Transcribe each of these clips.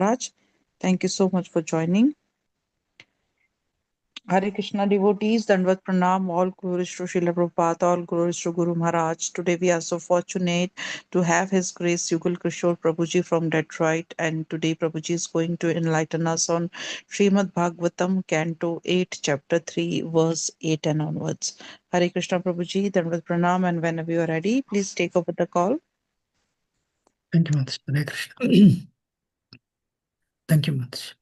Raj. Thank you so much for joining. Hare Krishna devotees, Dandvat Pranam, all glories to Srila Prabhupada, all glories to Guru Maharaj. Today we are so fortunate to have His Grace Yugal Kishore Prabhuji from Detroit, and today Prabhuji is going to enlighten us on Srimad Bhagvatam, Canto 8, Chapter 3, verse 8 and onwards. Hare Krishna Prabhuji, Dandvat Pranam, and whenever you are ready, please take over the call. Thank you, Mataji. Hare Krishna. Thank you, Mataji.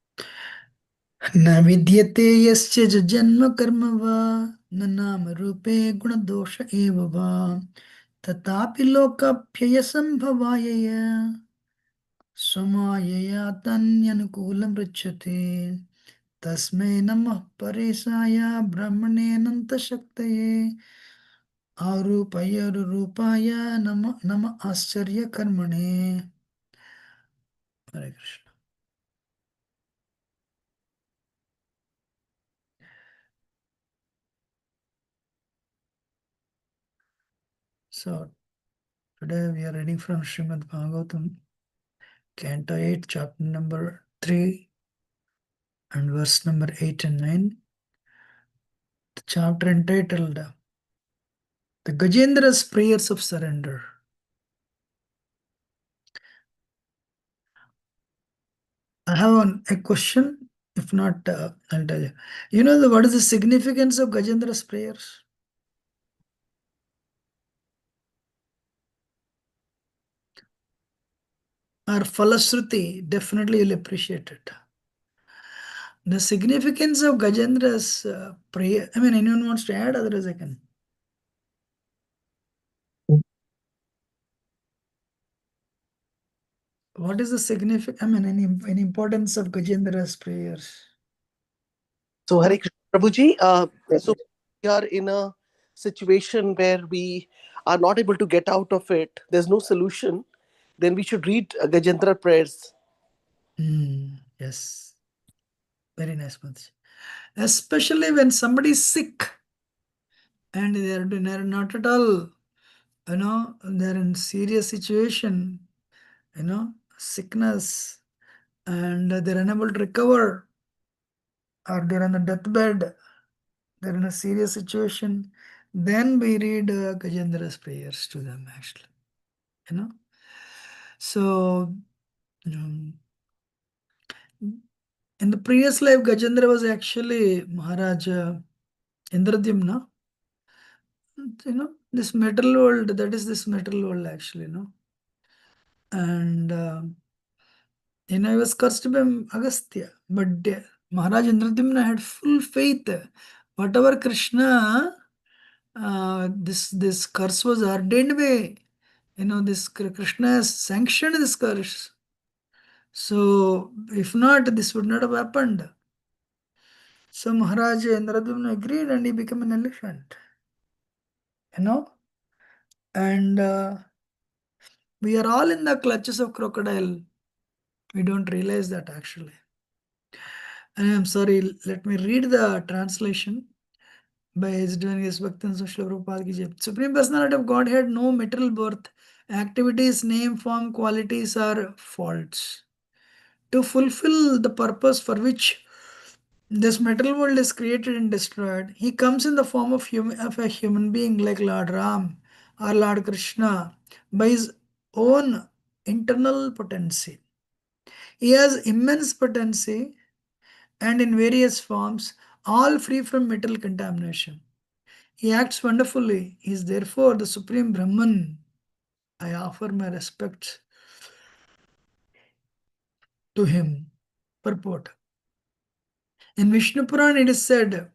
न विद्यते यस्य च जन्म कर्म वा न नाम रूपे गुणदोष एव वा तथापि लोकाप्ययसम्भवाय स्वमायया तन्यनुकूलमृच्छते तस्मै नमः परेशाय ब्रह्मणेऽनन्तशक्तये आरूपाय नम आश्चर्यकर्मणे. Hare Krishna. So today we are reading from Srimad Bhagavatam, Canto 8, chapter number 3, and verse number 8 and 9. The chapter entitled The Gajendra's Prayers of Surrender. I have a question. If not, I'll tell you. You know what is the significance of Gajendra's prayers? Or Falasruti, definitely you'll appreciate it. The significance of Gajendra's prayer. I mean, anyone wants to add? Otherwise, I can. What is the significance? I mean, any importance of Gajendra's prayers? So, Hare Krishna Prabhuji, so we are in a situation where we are not able to get out of it, there's no solution, then we should read Gajendra prayers. Yes. Very nice, Mataji. Especially when somebody is sick and they're not at all, they're in serious situation, sickness, and they're unable to recover, or they're on the deathbed, they're in a serious situation, then we read Gajendra's prayers to them, actually. So, in the previous life, Gajendra was actually Maharaja Indradyumna. This metal world, that is this metal world, actually, And, he was cursed by Agastya. But Maharaj Indradyumna had full faith. Whatever Krishna, this curse was ordained by, this Krishna has sanctioned this curse. So, if not, this would not have happened. So Maharaj Indradyumna agreed and he became an elephant. And we are all in the clutches of crocodile. We don't realize that, actually. And I'm sorry, let me read the translation by His Divinity Bhaktan Srila Prabhupada Ki Jai. Supreme Personality of Godhead, no material birth, activities, name, form, qualities are faults. To fulfill the purpose for which this material world is created and destroyed, he comes in the form of a human being like Lord Ram or Lord Krishna by his own internal potency. He has immense potency and in various forms, all free from metal contamination. He acts wonderfully. He is therefore the Supreme Brahman. I offer my respects to him. Purport. In Vishnu Puran it is said,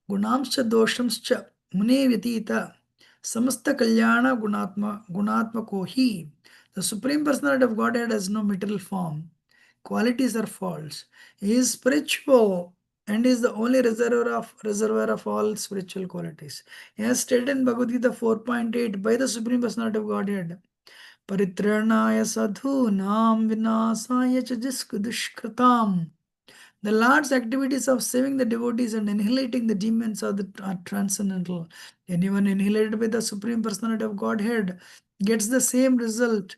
Gunamscha doshamscha mune vyatita samasta kalyana gunatma kohi. The Supreme Personality of Godhead has no material form. Qualities are false. He is spiritual and is the only reservoir of all spiritual qualities. He has stated in Bhagavad Gita 4.8 by the Supreme Personality of Godhead, Paritranaya sadhu nam vinasaya cha dushkratam. The Lord's activities of saving the devotees and annihilating the demons are transcendental. Anyone annihilated by the Supreme Personality of Godhead gets the same result.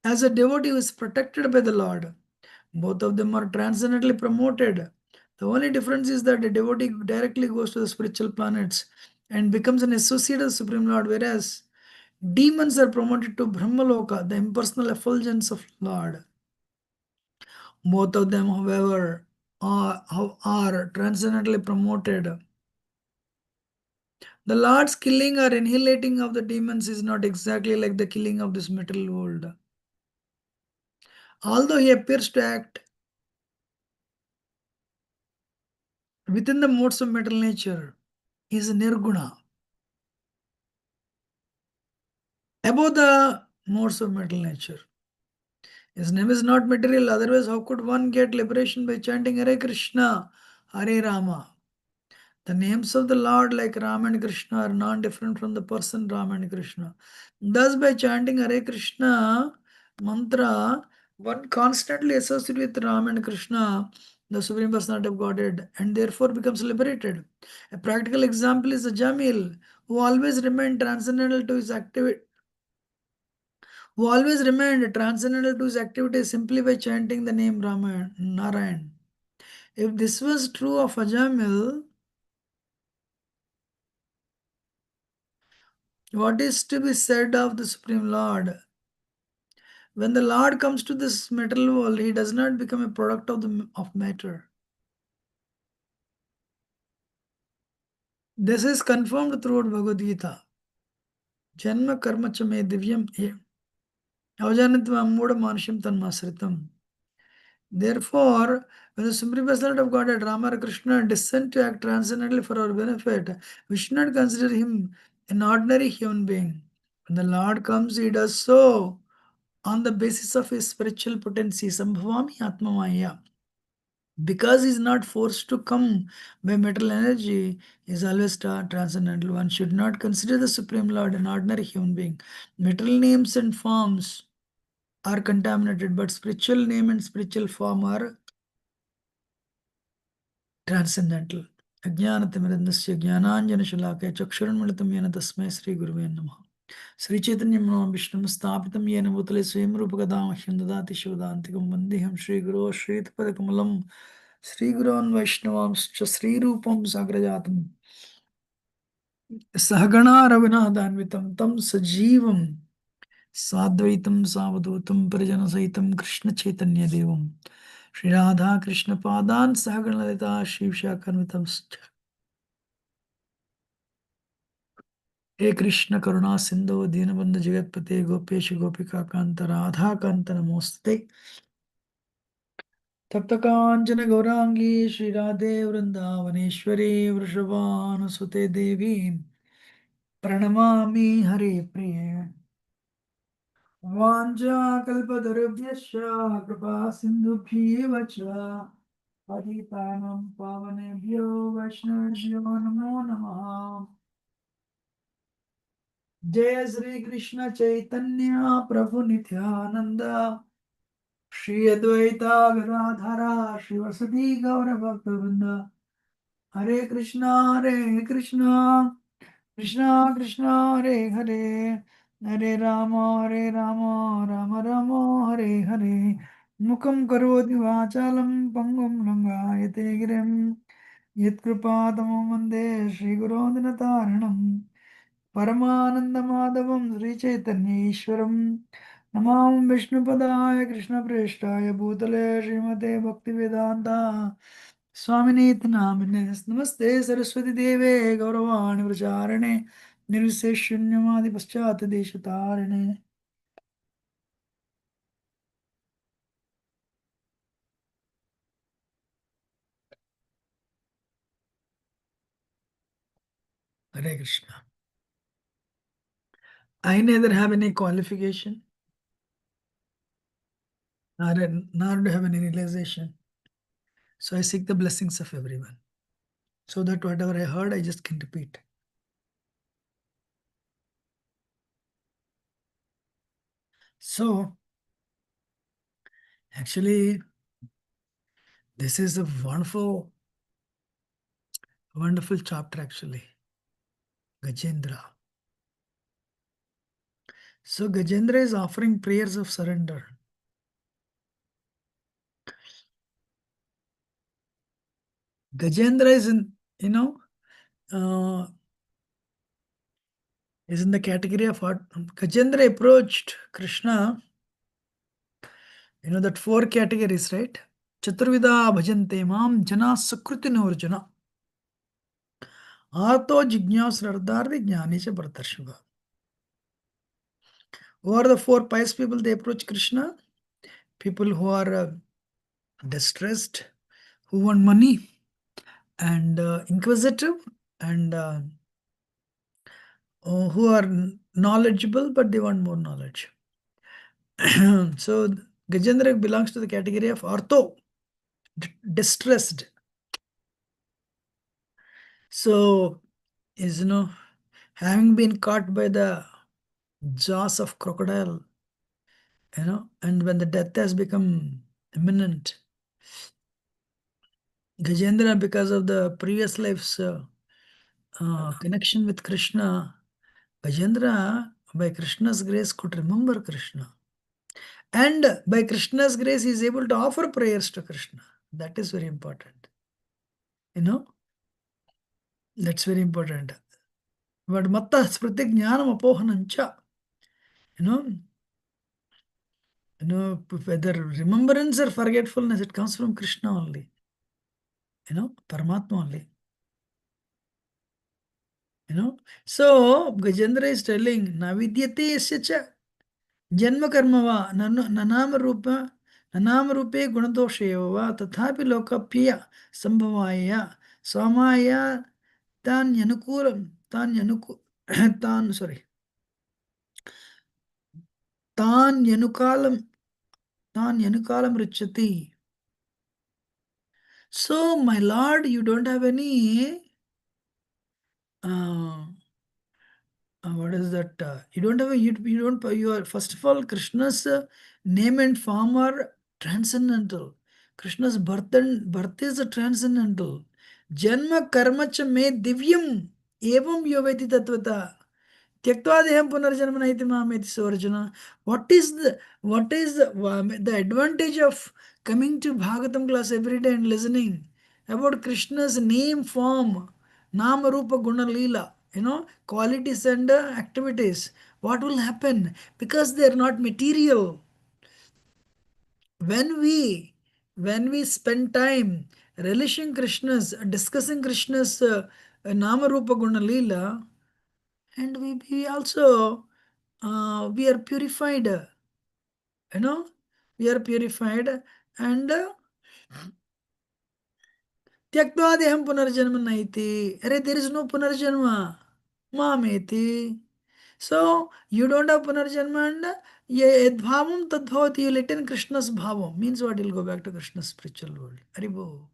as a devotee who is protected by the Lord. Both of them are transcendently promoted. The only difference is that a devotee directly goes to the spiritual planets and becomes an associate of the Supreme Lord, whereas demons are promoted to Brahmaloka, the impersonal effulgence of Lord. Both of them, however, are transcendently promoted. The Lord's killing or annihilating of the demons is not exactly like the killing of this material world. Although he appears to act within the modes of material nature, he is nirguna, above the modes of material nature. His name is not material, otherwise, how could one get liberation by chanting Hare Krishna, Hare Rama? The names of the Lord, like Ram and Krishna, are non different from the person Ram and Krishna. Thus, by chanting Hare Krishna mantra, one constantly associates with Ram and Krishna, the Supreme Personality of Godhead, and therefore becomes liberated. A practical example is the Jamil, who always remained transcendental to his activity. Who always remained transcendental to his activities simply by chanting the name Rama Narayan. If this was true of Ajamil, what is to be said of the Supreme Lord? When the Lord comes to this material world, he does not become a product of matter. This is confirmed throughout Bhagavad Gita. Janma karma cha me divyam avajanitva ammuda manashim tanmasritam. Therefore, when the Supreme Personality of Godhead, Rama or Krishna, descend to act transcendently for our benefit, we should not consider him an ordinary human being. When the Lord comes, he does so on the basis of his spiritual potency, Sambhavami Atma Maya. Because he is not forced to come by material energy, he is always transcendental. One should not consider the Supreme Lord an ordinary human being. Material names and forms are contaminated, but spiritual name and spiritual form are transcendental. Ajnanatimirandasya jnananjana shalakaya chakshuranmilitam yena tasmai Sri Guruve Namaha. Sri Chaitanya Manam Vishnam Stapitam Yena Bhutale Swayam Rupakadam Hyandadati Shivadantikam Vandeham Sri Guru Sri Padakamalam Sri Gurun Vaishnavam Sri Rupam Sagrajatam Sahagana Raghunathanvitam Tam Sajivam Sadvaitam Savadutam Parajana Saitam Krishna Chaitanya Devam Sri Radha Krishna Padan Sahaganalita Shiv Shakarmitam हे कृष्ण करुणा सिंधु दीनबंधु जगतपते गोपेश गोपिका कांत राधा कांत नमोस्ते तप्त कांचन गौरांगी श्री राधे वृंदावनेश्वरी वृषभानुसुते देवी प्रणमामि हरे प्रिय वाञ्छाकल्पतरुभ्यश्च कृपा सिन्धुभ्येव च पतितानां पावनेभ्यो वैष्णवेभ्यो नमो नमः जय श्री कृष्ण चैतन्य प्रभु नित्यानंद श्री अद्वैता गदाधरा श्रीवसति गौरभक्तवृंद हरे कृष्णा कृष्णा कृष्णा हरे हरे राम राम राम हरे हरे मुखं करोति वाचालं पङ्गुं लङ्घयते गिरिं यत्कृपातमं वन्दे श्रीगुरों दिनतारिणम् परमानन्दमाधवं श्रीचैतन्येश्वरं नमां विष्णुपदाय कृष्णप्रेष्ठाय भूतले श्रीमते भक्तिवेदान्ता स्वामिनीति नामिने नमस्ते सरस्वती देवे गौरवाणि प्रचारिणे निर्विशेषशून्यमादि पश्चात्देशतारिणे Hare Krishna. I neither have any qualification nor do have any realization. So I seek the blessings of everyone. So that whatever I heard, I just can repeat. So actually, this is a wonderful, wonderful chapter actually. Gajendra. So Gajendra is offering prayers of surrender. Gajendra is in, is in the category of what Gajendra approached Krishna. That 4 categories, right? Chaturvida bhajante mam jana sukriti norjuna. Ato jigyas nardardi jnani cha bhartarshva. Who are the 4 pious people they approach Krishna? People who are distressed, who want money, and inquisitive, and who are knowledgeable, but they want more knowledge. So Gajendra belongs to the category of ortho, distressed. So is having been caught by the jaws of crocodile, and when the death has become imminent, Gajendra, because of the previous life's connection with Krishna, Gajendra, by Krishna's grace, could remember Krishna. And by Krishna's grace, he is able to offer prayers to Krishna. That is very important. That's very important. But matta smriti jnanam apohanancha. Whether remembrance or forgetfulness, it comes from Krishna only. Paramatma only. So Gajendra is telling, Navidyate yasya janma karma va nanama rupe gunadosha eva va tathapi lokapya sambhavaya swamaya tan yanukulam tan sorry tan yanukalam richati. So my lord, you don't have any what is that? You don't have a you don't you are first of all Krishna's name and form are transcendental. Krishna's birth is a transcendental. Janma karma cha me divyam evam yoveti tatvata. त्यक्त्वा देहं पुनर्जन्म नैति मामेति Arjuna. What is the advantage of coming to Bhagavatam class every day and listening about Krishna's name, form, Nama Rupa Guna Leela, qualities and activities? What will happen? Because they are not material. When we spend time relishing Krishna's, discussing Krishna's Nama Rupa Guna Leela, and we also we are purified, we are purified, and tyaktva deham punarjanma naiti. There is no punarjanma. Mameti. So you don't have punarjanma, and yadbhavam tadbhavati, you let in Krishna's bhavam. Means what? You'll go back to Krishna's spiritual world. Haribo.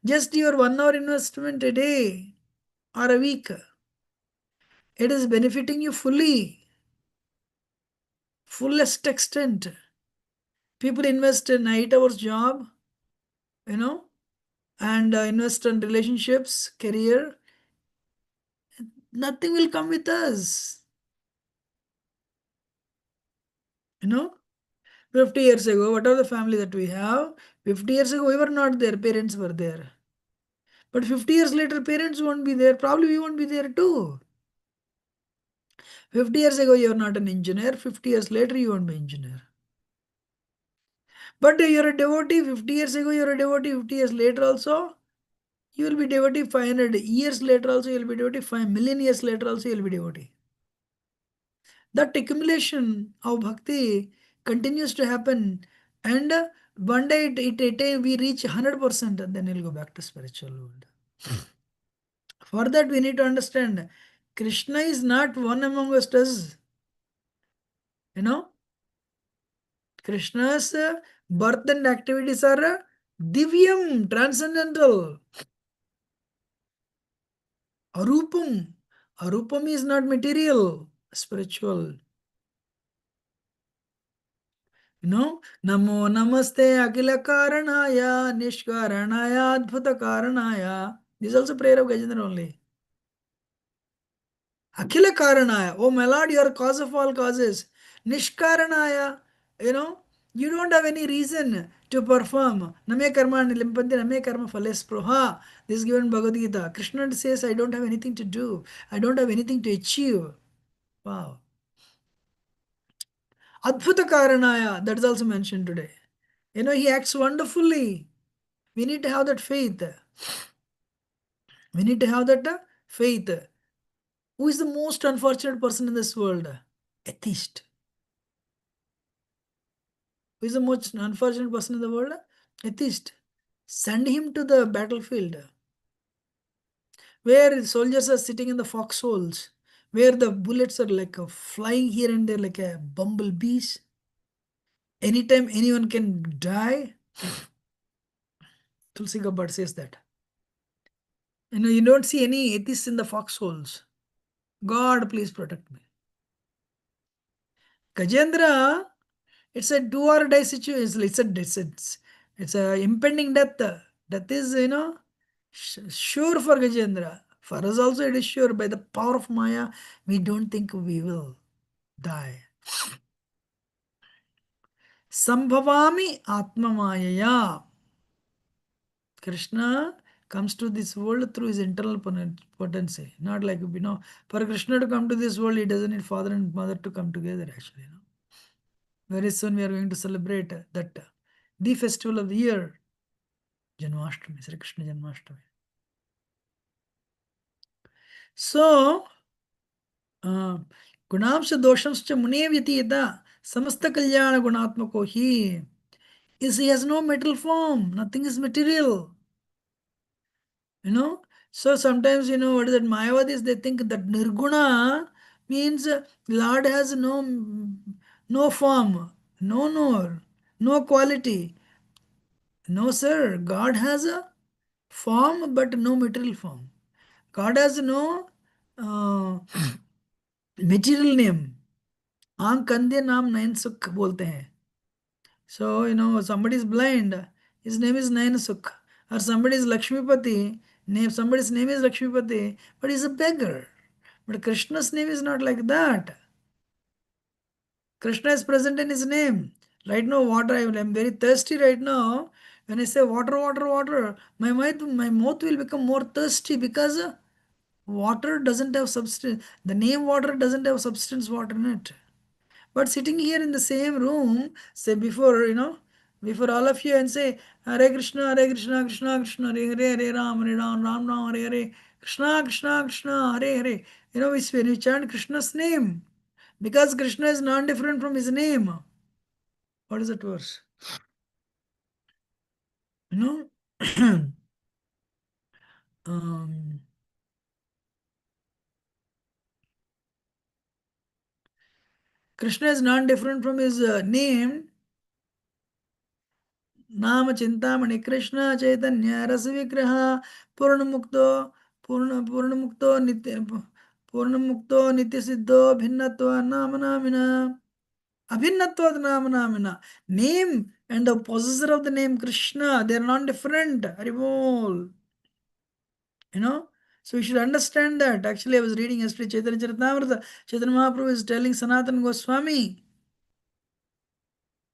Just your 1 hour investment a day or a week, it is benefiting you fully, fullest extent. People invest in 8 hours job, and invest in relationships, career. Nothing will come with us. 50 years ago, what are the family that we have? 50 years ago, we were not there, parents were there. But 50 years later, parents won't be there. Probably we won't be there too. 50 years ago, you're not an engineer. 50 years later, you won't be an engineer. But you're a devotee. 50 years ago, you're a devotee. 50 years later also, you will be devotee. 500 years later also, you'll be devotee. 5 million years later also, you'll be devotee. That accumulation of bhakti continues to happen, and one day we reach 100%, and then we'll go back to spiritual world. For that, we need to understand Krishna is not one among us. Krishna's birth and activities are divyam, transcendental. Arupam. Arupam is not material, spiritual. Namo namaste akila karanaya nishkaranaya adbhuta karanaya. This is also prayer of Gajendra only. Akhila Karanaya. Oh my Lord, you are cause of all causes. Nishkaranaya. You don't have any reason to perform. Name karma nilimpanti, name karma phales proha. This is given in Bhagavad Gita. Krishna says, I don't have anything to do. I don't have anything to achieve. Wow. Adbhuta Karanaya. That is also mentioned today. He acts wonderfully. We need to have that faith. We need to have that faith. Who is the most unfortunate person in this world? Atheist. Who is the most unfortunate person in the world? Atheist. Send him to the battlefield where soldiers are sitting in the foxholes, where the bullets are like flying here and there like a bumblebees. Anytime anyone can die. Tulsi Gabbard says that. You don't see any atheists in the foxholes. God, please protect me. Gajendra, it's a do or die situation. It's a impending death. Death is, sure for Gajendra. For us also it is sure. By the power of Maya, we don't think we will die. Sambhavami Atma Mayaya. Krishna comes to this world through his internal potency. Not like, for Krishna to come to this world, he doesn't need father and mother to come together actually. Very soon we are going to celebrate that the festival of the year, Janmashtami, Sri Krishna Janmashtami. So, Gunamsha Doshamscha Mune Vyatita Samasta Kalyana Gunatmako He has no material form, nothing is material. So sometimes, what is that? Mayavadis, they think that Nirguna means Lord has no form, no quality. No, sir. God has a form but no material form. God has no material name. आंख अंधे नाम नयन सुख बोलते हैं. So, somebody is blind, his name is Nayan Sukh. Or somebody is Lakshmipati, somebody's name is Lakshmipati, but he's a beggar. But Krishna's name is not like that. Krishna is present in his name. Right now, water, I'm very thirsty right now. When I say water, water, water, my mouth will become more thirsty because water doesn't have substance. The name water doesn't have substance water in it. But sitting here in the same room, say before all of you and say, Hare Krishna, Hare Krishna, Krishna Krishna, Hare Hare, Hare Ram, Hare Ram, Ram Ram, Hare Hare, Krishna Krishna, Krishna, Hare Hare. When we chant Krishna's name, because Krishna is non-different from his name. What is that verse? um, Krishna is non-different from his name. नाम चिंतामणि कृष्ण चैतन्य रस विग्रह पूर्ण मुक्तो नित्य सिद्धो भिन्नत्व नाम नामिना अभिन्नत्व नाम नामिना. Name and the possessor of the name Krishna, they are non different. Haribol. So we should understand that. Actually, I was reading yesterday Chaitanya Charitamrita. Chaitanya Mahaprabhu is telling Sanatana Goswami,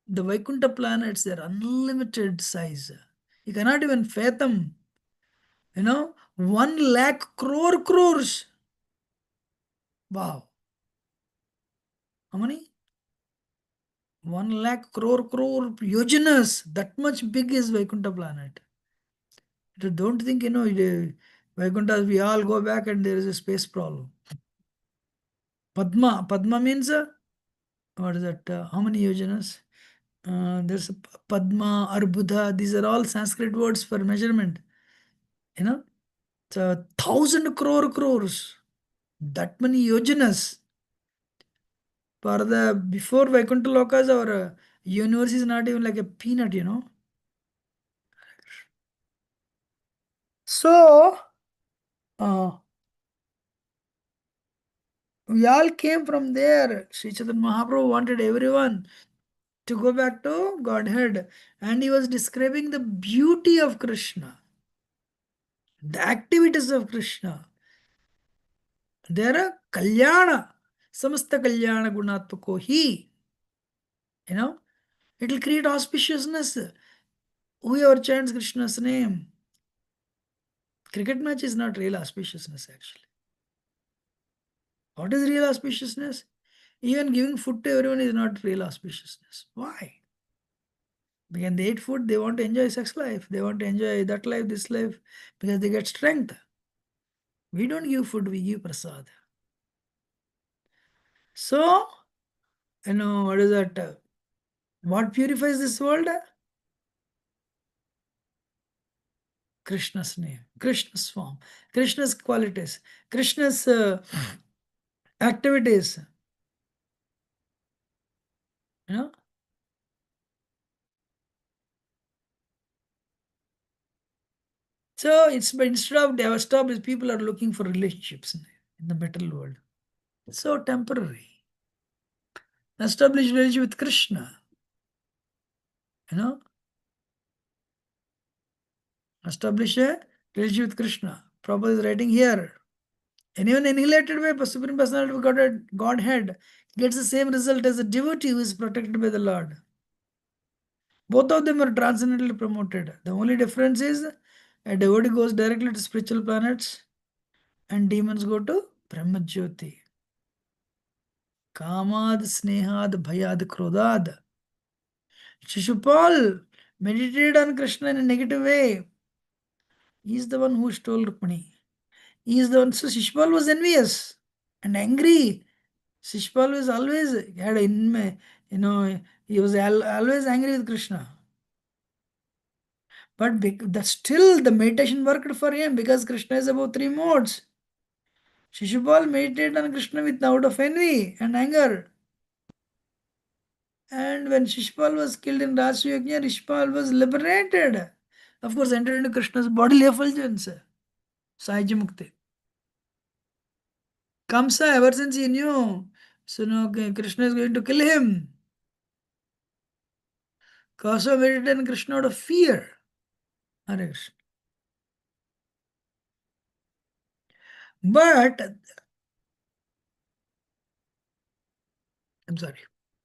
the Vaikuntha planets, they're unlimited size. You cannot even fathom. 1 lakh crores. Wow. How many? 1 lakh crore yojanas. That much big is Vaikuntha planet. Don't think, Vaikuntha, we all go back and there is a space problem. Padma means, what is that? How many yojanas? There's Padma, Arbudha. These are all Sanskrit words for measurement. So 1,000 crores. That many yojanas. For the before Vaikuntha Lokas, our universe is not even like a peanut. So, we all came from there. Sri Chaitanya Mahaprabhu wanted everyone to go back to Godhead. And he was describing the beauty of Krishna, the activities of Krishna. There are Kalyana, samasta Kalyana Gunatmako He. It will create auspiciousness. Whoever chants Krishna's name. Cricket match is not real auspiciousness actually. What is real auspiciousness? Even giving food to everyone is not real auspiciousness. Why? Because they eat food, they want to enjoy sex life. They want to enjoy that life, this life, because they get strength. We don't give food, we give prasad. So, what is that? What purifies this world? Krishna's name, Krishna's form, Krishna's qualities, Krishna's activities. You know? So it's instead of established, people are looking for relationships in the material world. It's so temporary. Establish relationship with Krishna. Establish a relationship with Krishna. Prabhupada is writing here. Anyone annihilated by Supreme Personality of Godhead gets the same result as a devotee who is protected by the Lord. Both of them are transcendently promoted. The only difference is a devotee goes directly to spiritual planets and demons go to Brahmajyoti. Kamad, Snehad, Bhayad, Krodad. Shishupal meditated on Krishna in a negative way. He is the one who stole Rukmini. He is the one. So Shishupal was envious and angry. Shishupal was always had in he was always angry with Krishna. But that still the meditation worked for him because Krishna is above three modes. Shishupal meditated on Krishna with out of envy and anger. And when Shishupal was killed in Rajyajna, Shishupal was liberated. Of course, entered into Krishna's bodily effulgence. Sahajya Mukti. Kamsa, ever since he knew, so Krishna is going to kill him. Kasa meditated on Krishna out of fear. Hare Krishna. But, I'm sorry,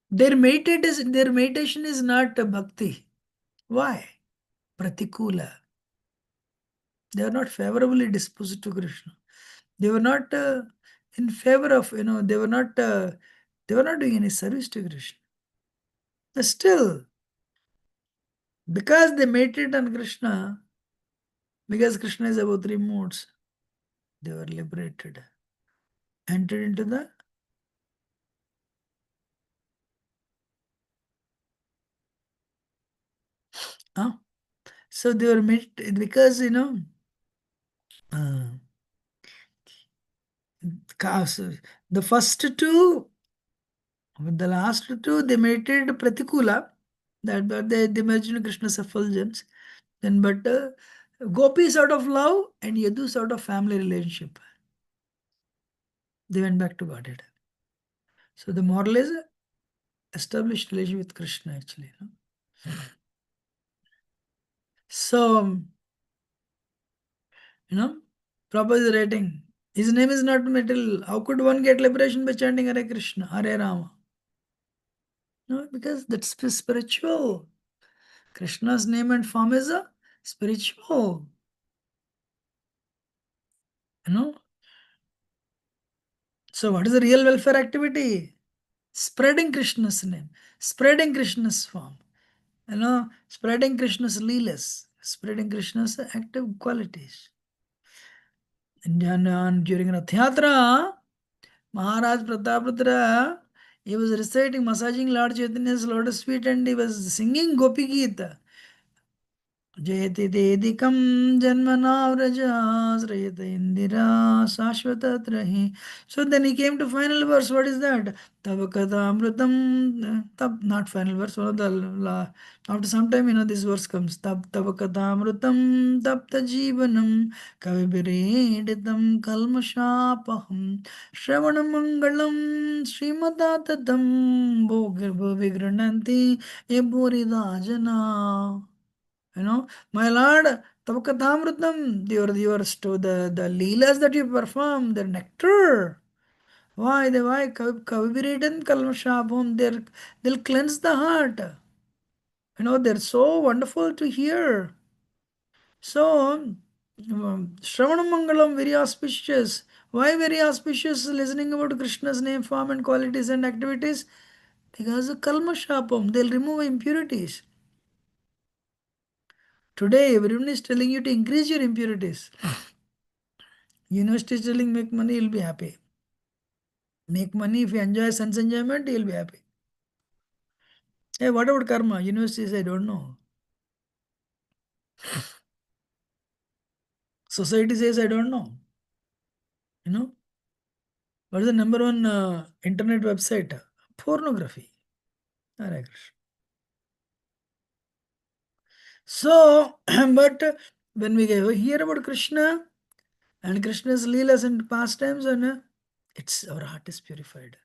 their meditation is not bhakti. Why? Pratikula. They are not favorably disposed to Krishna. They were not in favor of, they were not doing any service to Krishna. But still, because they meditated on Krishna, because Krishna is about three modes, they were liberated, entered into the so they were because the first two, with the last two, they meditated pratikula, that they imagined Krishna's effulgence. Then, but gopis out of love and yadus out of family relationship, they went back to Godhead. So the moral is established relationship with Krishna actually. So, Prabhupada is writing, his name is not material. How could one get liberation by chanting Hare Krishna, Hare Rama? No, because that's spiritual. Krishna's name and form is a spiritual. So what is the real welfare activity? Spreading Krishna's name, spreading Krishna's form, spreading Krishna's leelas, spreading Krishna's active qualities. And during Rath Yatra, Maharaj Prataprudra, he was reciting, massaging Lord Chaitanya's lotus feet and he was singing Gopi Gita. Jayati Dedikam Janmana Vraja Indira Shashvatatrahi. So then he came to final verse. What is that? Tabakatamrutam. Not final verse. One of the after some time, this verse comes. Tabakatamrutam tapta jivanam kavibiriditam kalmashapaham shravanam mangalam srimadatatam bhogirvigrananti eburidajana. My Lord, Tavakatamrutam, the leelas that you perform, the nectar Why? Why? Kavibiridan kalmashapam. They'll cleanse the heart. They're so wonderful to hear. So, Shravana Mangalam, very auspicious. Why very auspicious? Listening about Krishna's name, form, and qualities and activities? Because of kalmashapam, they'll remove impurities. Today, everyone is telling you to increase your impurities. University is telling make money, you'll be happy. Make money, if you enjoy sense enjoyment, you'll be happy. Hey, what about karma? University says, I don't know. Society says, I don't know. What is the number one internet website? Pornography. Hare Krishna. So, but when we hear about Krishna and Krishna's leelas and pastimes, and our heart is purified.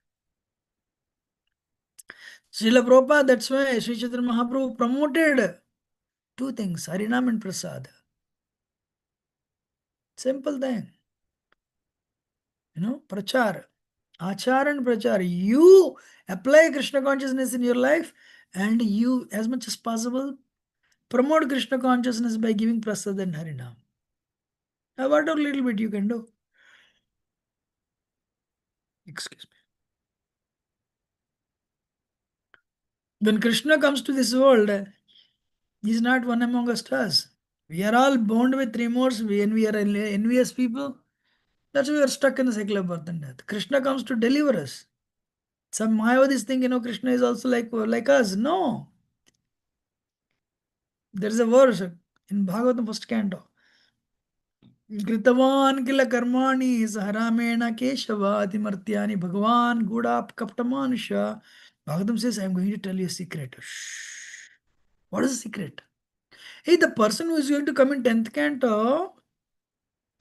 Srila Prabhupada, that's why Sri Chaitanya Mahaprabhu promoted two things, Harinam and Prasad. Simple thing. Prachar. Achar and Prachar. You apply Krishna consciousness in your life and you, as much as possible, promote Krishna consciousness by giving Prasad and Harinam. Now, whatever little bit you can do. Excuse me. When Krishna comes to this world, he is not one among us. We are all bound with remorse. When we are envious people, that's why we are stuck in the cycle of birth and death. Krishna comes to deliver us. Some Mayavadis think, Krishna is also like us. No. There is a verse in Bhagavatam first canto. Kritavan kila karmani saharamena keshava atimartyani bhagavan gudap kaptamanusha. Bhagavatam says, I am going to tell you a secret. Shh. What is the secret? Hey, the person who is going to come in 10th canto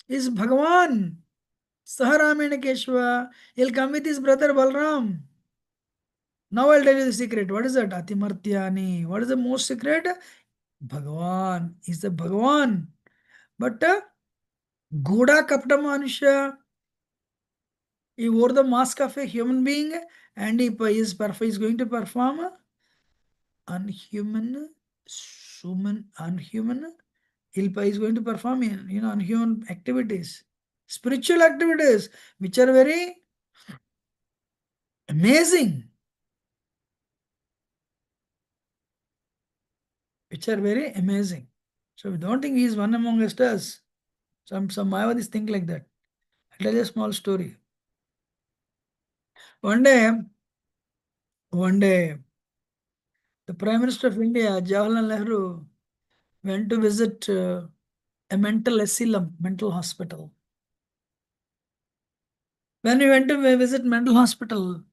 is Bhagavan. Saharamena Keshava. He'll come with his brother Balram. Now I'll tell you the secret. What is that? Atimartyani. What is the most secret? Bhagavan is the Bhagavan. But Guda Kapta Manusha, he wore the mask of a human being and he is going to perform unhuman, unhuman. Hilpa is going to perform unhuman activities, spiritual activities, which are very amazing. So we don't think he is one among us. Some Mayavadis think like that. I'll tell you a small story. One day, the Prime Minister of India, Jawaharlal Nehru, went to visit a mental asylum, mental hospital. When he went to visit mental hospital,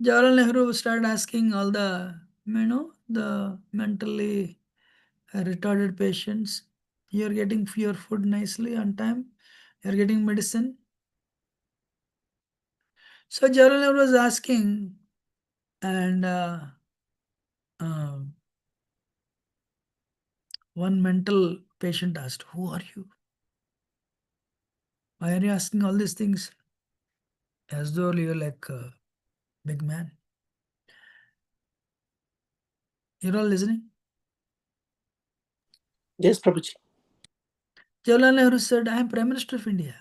Jawaharlal Nehru started asking all the, the mentally retarded patients, you're getting your food nicely on time, you're getting medicine. So Jawaharlal Nehru was asking, and one mental patient asked, who are you? Why are you asking all these things? As though you're like a big man. You're all listening? Yes, Prabhuji. Jawaharlal Nehru said, I am Prime Minister of India.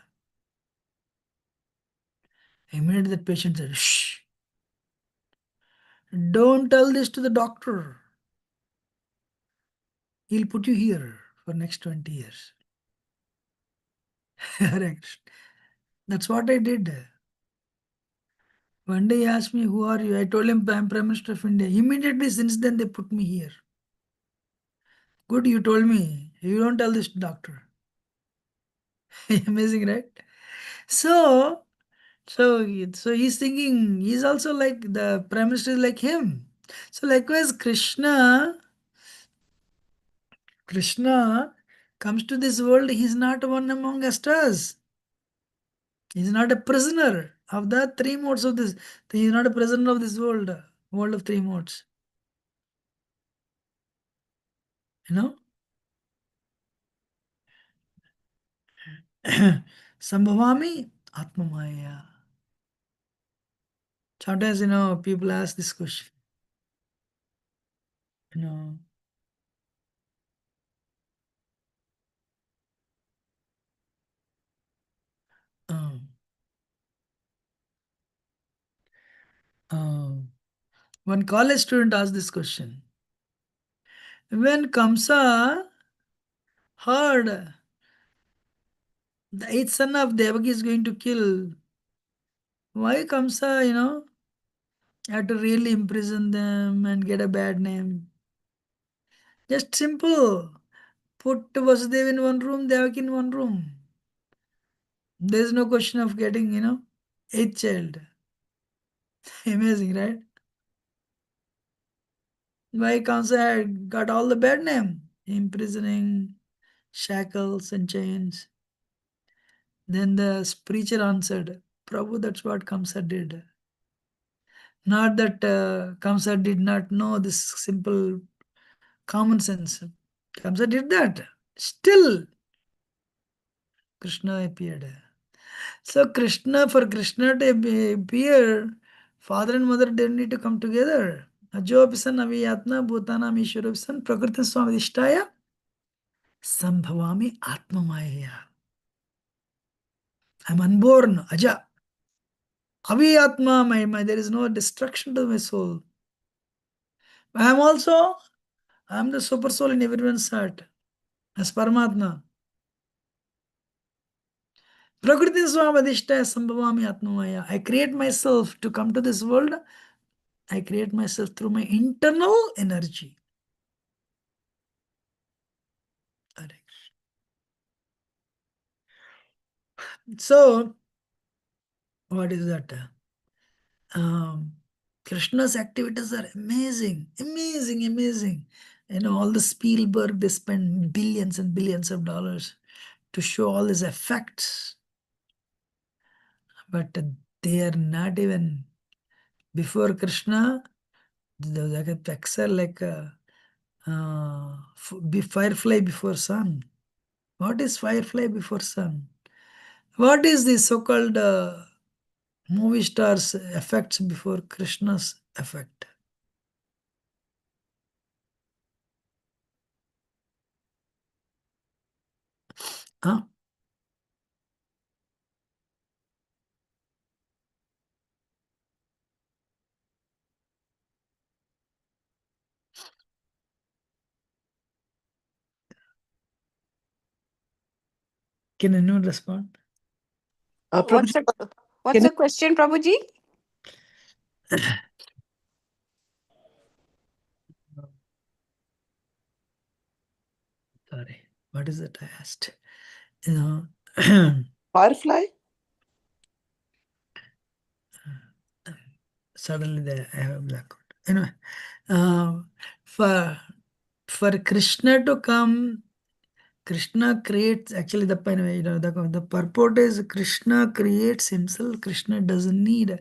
Immediately that patient said, shh. Don't tell this to the doctor. He'll put you here for next 20 years. That's what I did. One day he asked me, who are you? I told him I am Prime Minister of India. Immediately since then they put me here. Good, you told me. You don't tell this to doctor. Amazing, right? So he's thinking he's also like the Prime Minister is like him. So likewise, Krishna comes to this world. He's not one among us. He's not a prisoner of the three modes of this. He's not a prisoner of this world of three modes. Sambhavami Atmamaya. Sometimes, people ask this question. You know, um, one college student asked this question. When Kamsa heard the eighth son of Devaki is going to kill, why Kamsa, had to really imprison them and get a bad name? Just simple. Put Vasudev in one room, Devaki in one room. There's no question of getting, eighth child. Amazing, right? Why Kamsa had got all the bad name? Imprisoning, shackles and chains. Then the preacher answered, Prabhu, that's what Kamsa did. Not that Kamsa did not know this simple common sense. Kamsa did that. Still, Krishna appeared. So for Krishna to appear, father and mother didn't need to come together. Ajo pisan aviyatna bhutana mishwaro pisan prakriti swamadhishtaya sambhavami atmamaya. I'm unborn, aja. Aviyatma, there is no destruction to my soul. I'm the super soul in everyone's heart. As Paramatma. Prakriti Swamadishta Sambhavami Atmamaya. I create myself to come to this world. I create myself through my internal energy. So, what is that? Krishna's activities are amazing, amazing, amazing. All the Spielberg, they spend billions and billions of dollars to show all his effects. But they are not even, before Krishna, the effects are like firefly before sun. What is firefly before sun? What is the so-called movie stars effects before Krishna's effect? Huh? Can anyone respond? Prabhuji, What's can the you question, Prabhuji? Sorry, what is it I asked? You know, firefly? suddenly I have a blackout. Anyway, for Krishna to come, Krishna creates, actually the the purport is Krishna creates himself. Krishna doesn't need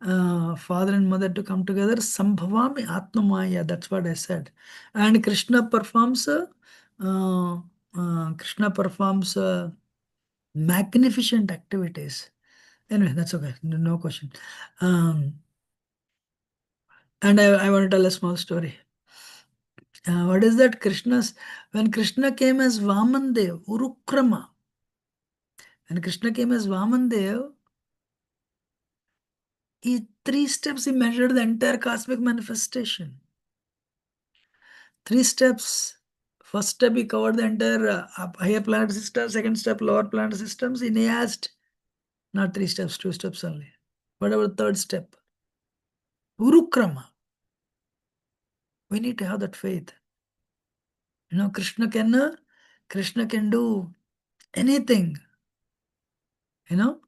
father and mother to come together. Sambhavami Atmamaya, that's what I said. And Krishna performs magnificent activities. Anyway, that's okay. No question. And I want to tell a small story. What is that? When Krishna came as Vamandev, Urukrama, when Krishna came as Vamandev, he 3 steps he measured the entire cosmic manifestation. 3 steps. First step he covered the entire higher planet system. Second step lower planet systems. He asked not 3 steps, 2 steps only. Whatever third step. Urukrama. We need to have that faith. Krishna can do anything. Namo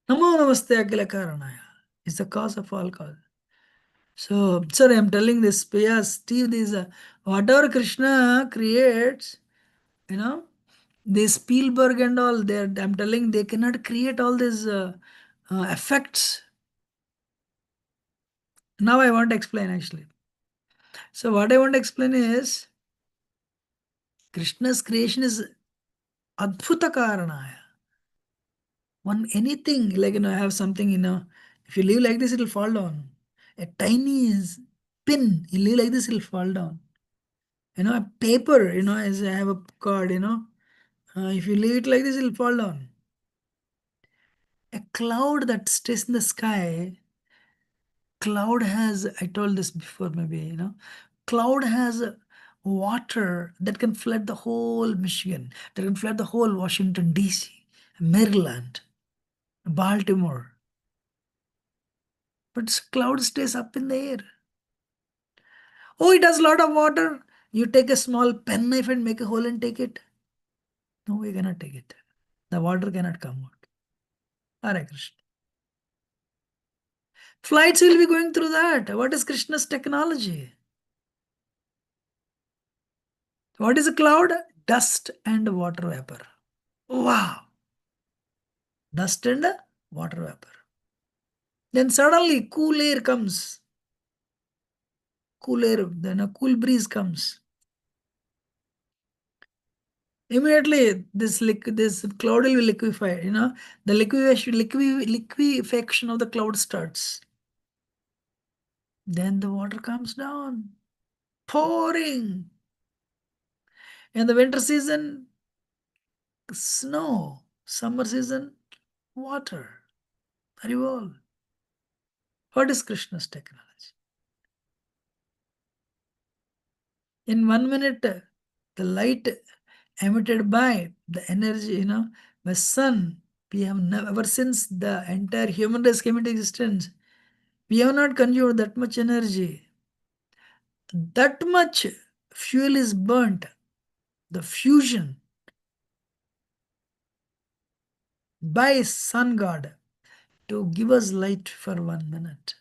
namaste akila karanaya. It's the cause of all cause. So, sir, I'm telling this, Steve, whatever Krishna creates, this Spielberg and all, I'm telling they cannot create all these effects. Now I want to explain actually. So what I want to explain is Krishna's creation is Adbhuta Karanaya. Anything like I have something If you leave like this, it will fall down. A tiny pin, you leave like this, it will fall down. A paper, as I have a card, if you leave it like this, it will fall down. A cloud that stays in the sky, cloud has, I told this before maybe, cloud has water that can flood the whole Michigan, that can flood the whole Washington, D.C., Maryland, Baltimore. But cloud stays up in the air. Oh, it has a lot of water. You take a small penknife and make a hole and take it. No, we cannot take it. The water cannot come out. Hare Krishna. Flights will be going through that. What is Krishna's technology? What is a cloud? Dust and water vapor. Wow. Dust and water vapor. Then suddenly cool air comes. Cool air, then a cool breeze comes. Immediately this cloud will liquefy. The liquefaction of the cloud starts. Then the water comes down, pouring. In the winter season, snow. Summer season, water. Very well. What is Krishna's technology? In 1 minute, the light emitted by the energy, the sun, we have never, ever since the entire human race came into existence, we have not consumed that much energy. That much fuel is burnt. The fusion by sun god to give us light for 1 minute.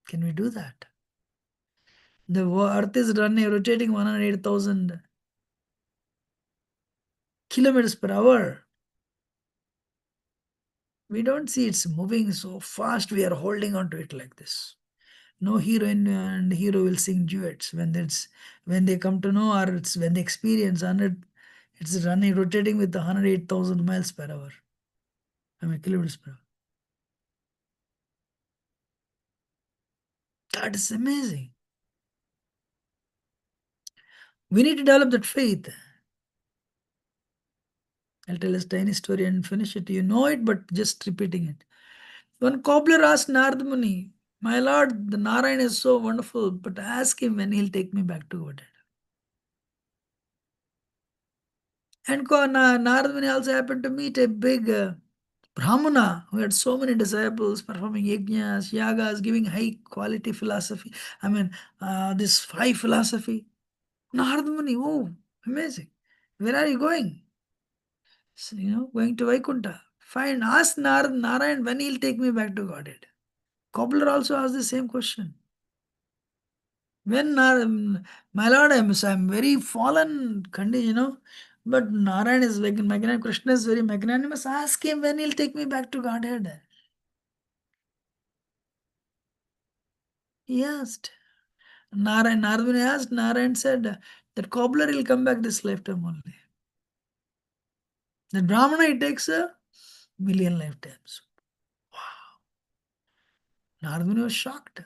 Can we do that? The earth is rotating 108,000 kilometers per hour. We don't see it's moving so fast. We are holding on to it like this. No heroine and hero will sing duets when they come to know, or it's when they experience 100. It's rotating with 108,000 miles per hour. Kilometers per hour. That is amazing. We need to develop that faith. I'll tell a tiny story and finish it. You know it, but just repeating it. One cobbler asked Narad Muni, "My lord, the Narayan is so wonderful, but ask him when he'll take me back to Godhead." And Narad Muni also happened to meet a big Brahmana who had so many disciples performing yajnas, yagas, giving high quality philosophy. This high philosophy. Narad Muni, oh, amazing. Where are you going? So, going to Vaikuntha. Fine, ask Narayan when he'll take me back to Godhead. Cobbler also asked the same question. When my lord, I'm very fallen condition, but Narayan is like magnanimous, Krishna is very magnanimous. Ask him when he'll take me back to Godhead. He asked. Narayana asked, Narayan said that cobbler will come back this lifetime only. The Brahmana, it takes a million lifetimes. Wow. Narayana was shocked.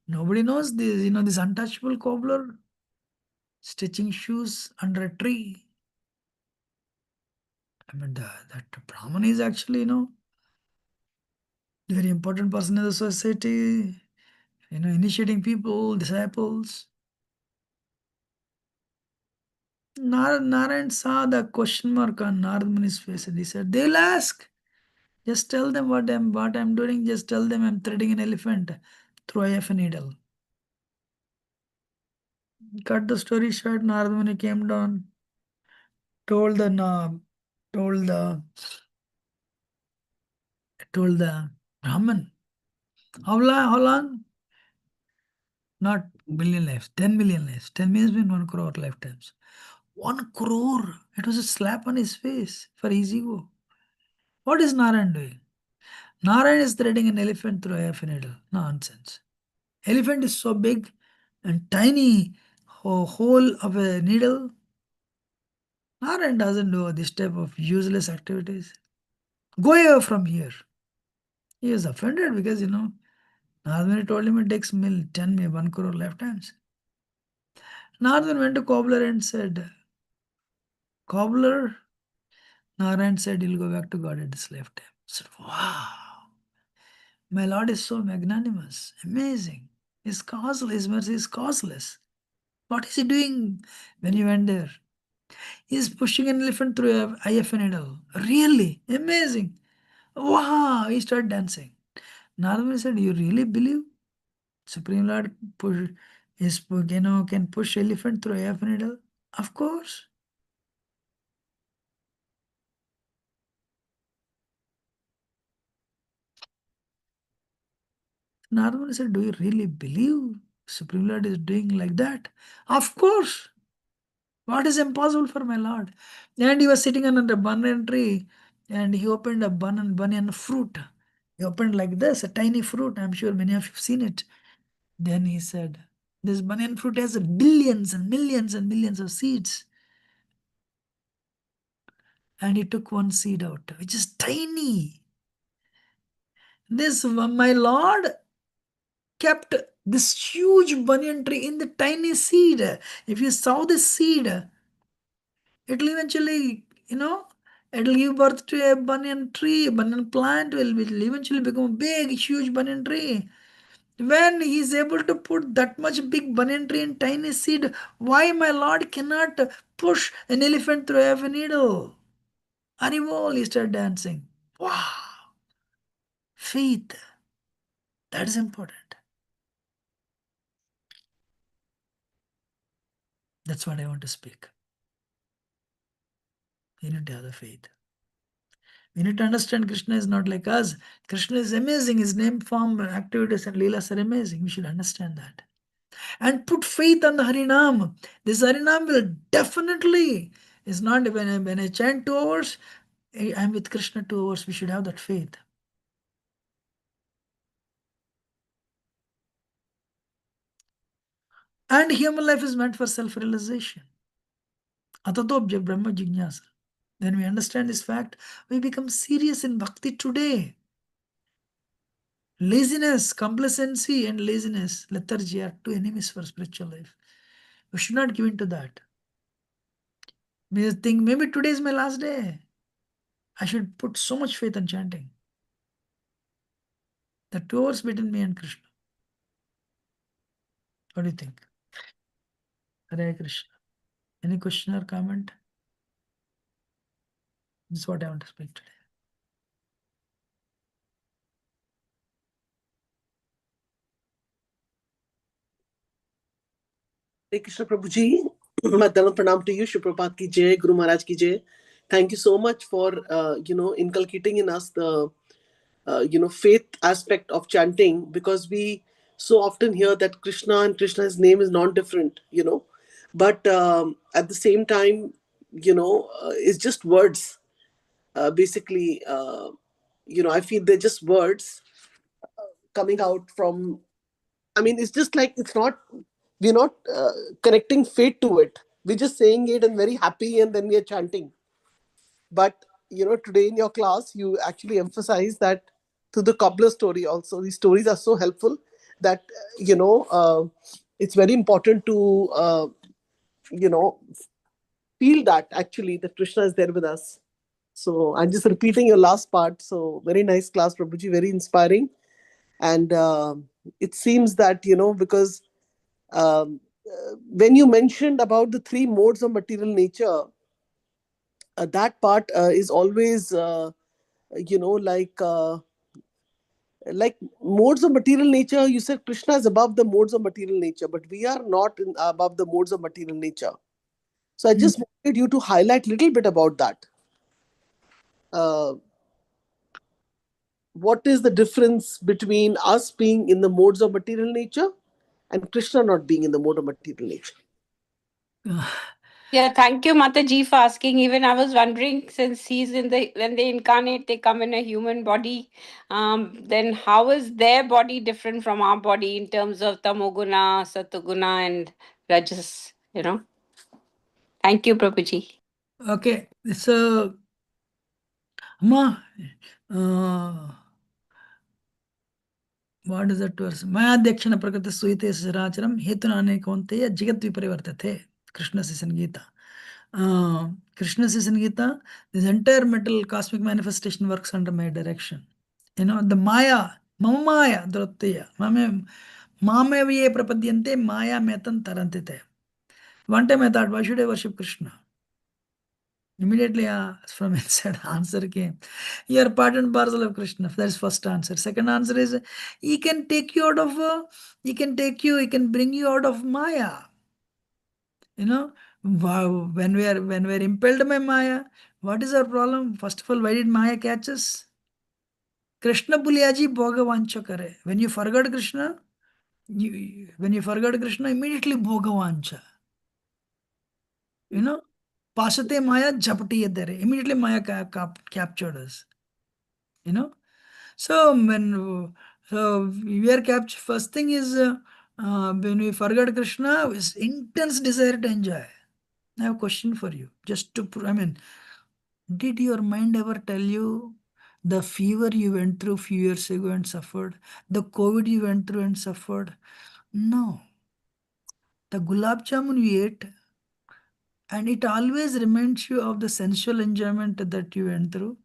Nobody knows this, this untouchable cobbler stitching shoes under a tree. That Brahman is actually, very important person in the society, initiating people, disciples. Narayan saw the question mark on Narad Muni's face and he said, they'll ask. Just tell them what I'm doing. Just tell them I'm threading an elephant through a needle. Cut the story short, Narad Muni came down, told the Brahman, how long? Not million lives, 10 million lives. 10 million means 1 crore lifetimes. 1 crore. It was a slap on his face for his ego. What is Narayan doing? Narayan is threading an elephant through a needle. Nonsense. Elephant is so big and tiny hole of a needle. Narayan doesn't do this type of useless activities. Go away from here. He was offended because, Narayana told him it takes 1 crore lifetimes. Narayana went to Cobbler and said, Cobbler, Narayan said he'll go back to God at this lifetime. I said, wow, my Lord is so magnanimous, amazing. His mercy is causeless. What is he doing when he went there? He's pushing an elephant through a IF needle. Really? Amazing. Wow, he started dancing. Narayana said, you really believe Supreme Lord can push elephant through IF needle? Of course. Narayana said, do you really believe Supreme Lord is doing like that? Of course. What is impossible for my Lord? And he was sitting under a banyan tree and he opened a banyan fruit. He opened like this, a tiny fruit. I'm sure many of you have seen it. Then he said, this banyan fruit has billions and millions and millions of seeds. And he took one seed out, which is tiny. My Lord kept this huge banyan tree in the tiny seed. If you saw this seed, it'll eventually, it'll give birth to a banyan tree. A banyan plant will eventually become a big, huge banyan tree. When he is able to put that much big banyan tree in tiny seed, why my Lord cannot push an elephant through a needle? Haribol, he started dancing. Wow, faith, that is important. That's what I want to speak. You need to have the faith. We need to understand Krishna is not like us. Krishna is amazing. His name, form, activities, and leelas are amazing. We should understand that. And put faith on the Harinam. This Harinam will definitely, it's not when I chant 2 hours, I'm with Krishna 2 hours. We should have that faith. And human life is meant for self-realization. Atato Brahma Jignasa. When we understand this fact, we become serious in bhakti today. Laziness, complacency, and laziness, lethargy are two enemies for spiritual life. We should not give in to that. We think maybe today is my last day. I should put so much faith on chanting. The 2 hours between me and Krishna. What do you think? Hare Krishna. Any question or comment? This is what I want to speak today. Hare Krishna Prabhuji, Madhana Pranam to you, Shubhprabhat ki jai, Guru Maharaj ki jai. Thank you so much for, inculcating in us the, faith aspect of chanting, because we so often hear that Krishna and Krishna's name is non-different, but at the same time, it's just words. Basically, I feel they're just words coming out from, it's just like we're not connecting faith to it. We're just saying it and very happy, and then we are chanting. But today in your class, you actually emphasize that to the cobbler story also. These stories are so helpful that it's very important to feel that actually that Krishna is there with us. So I'm just repeating your last part. So very nice class, Prabhuji, very inspiring. And it seems that because when you mentioned about the 3 modes of material nature, that part is always like modes of material nature. You said Krishna is above the modes of material nature, but we are not above the modes of material nature. So I just wanted you to highlight a little bit about that. What is the difference between us being in the modes of material nature and Krishna not being in the mode of material nature? Yeah, thank you, Mataji, for asking. Even I was wondering, since when they incarnate, they come in a human body. Then how is their body different from our body in terms of tamoguna, satoguna, and rajas? Thank you, Prabhuji. Okay, so, Amma, What is that verse? Mayadhyakshana prakriti suyate saracharam hetunane kaunteya jagat viparivartate. Krishna says in Gita. Krishna says in Gita, this entire metal cosmic manifestation works under my direction. You know, the Maya, Mama Maya, Dratteya, Mamaviye prapadyante Maya metan tarantite. One time I thought, why should I worship Krishna? Immediately from inside answer came, you are part and parcel of Krishna. That's first answer. Second answer is, he can take you out of, he can bring you out of Maya. You know, when we are impelled by Maya, what is our problem? First of all, why did Maya catch us? Krishna Bulyaji Bhogavancha kare. When you forgot Krishna, immediately Bhogavancha. You know, Pasate Maya Japati Yadare. Immediately Maya captured us. You know, so when we are captured, first thing is when we forgot Krishna, is intense desire to enjoy. I have a question for you, just to did your mind ever tell you the fever you went through a few years ago and suffered, the COVID you went through and suffered? No. The gulab jamun you ate, and it always reminds you of the sensual enjoyment that you went through,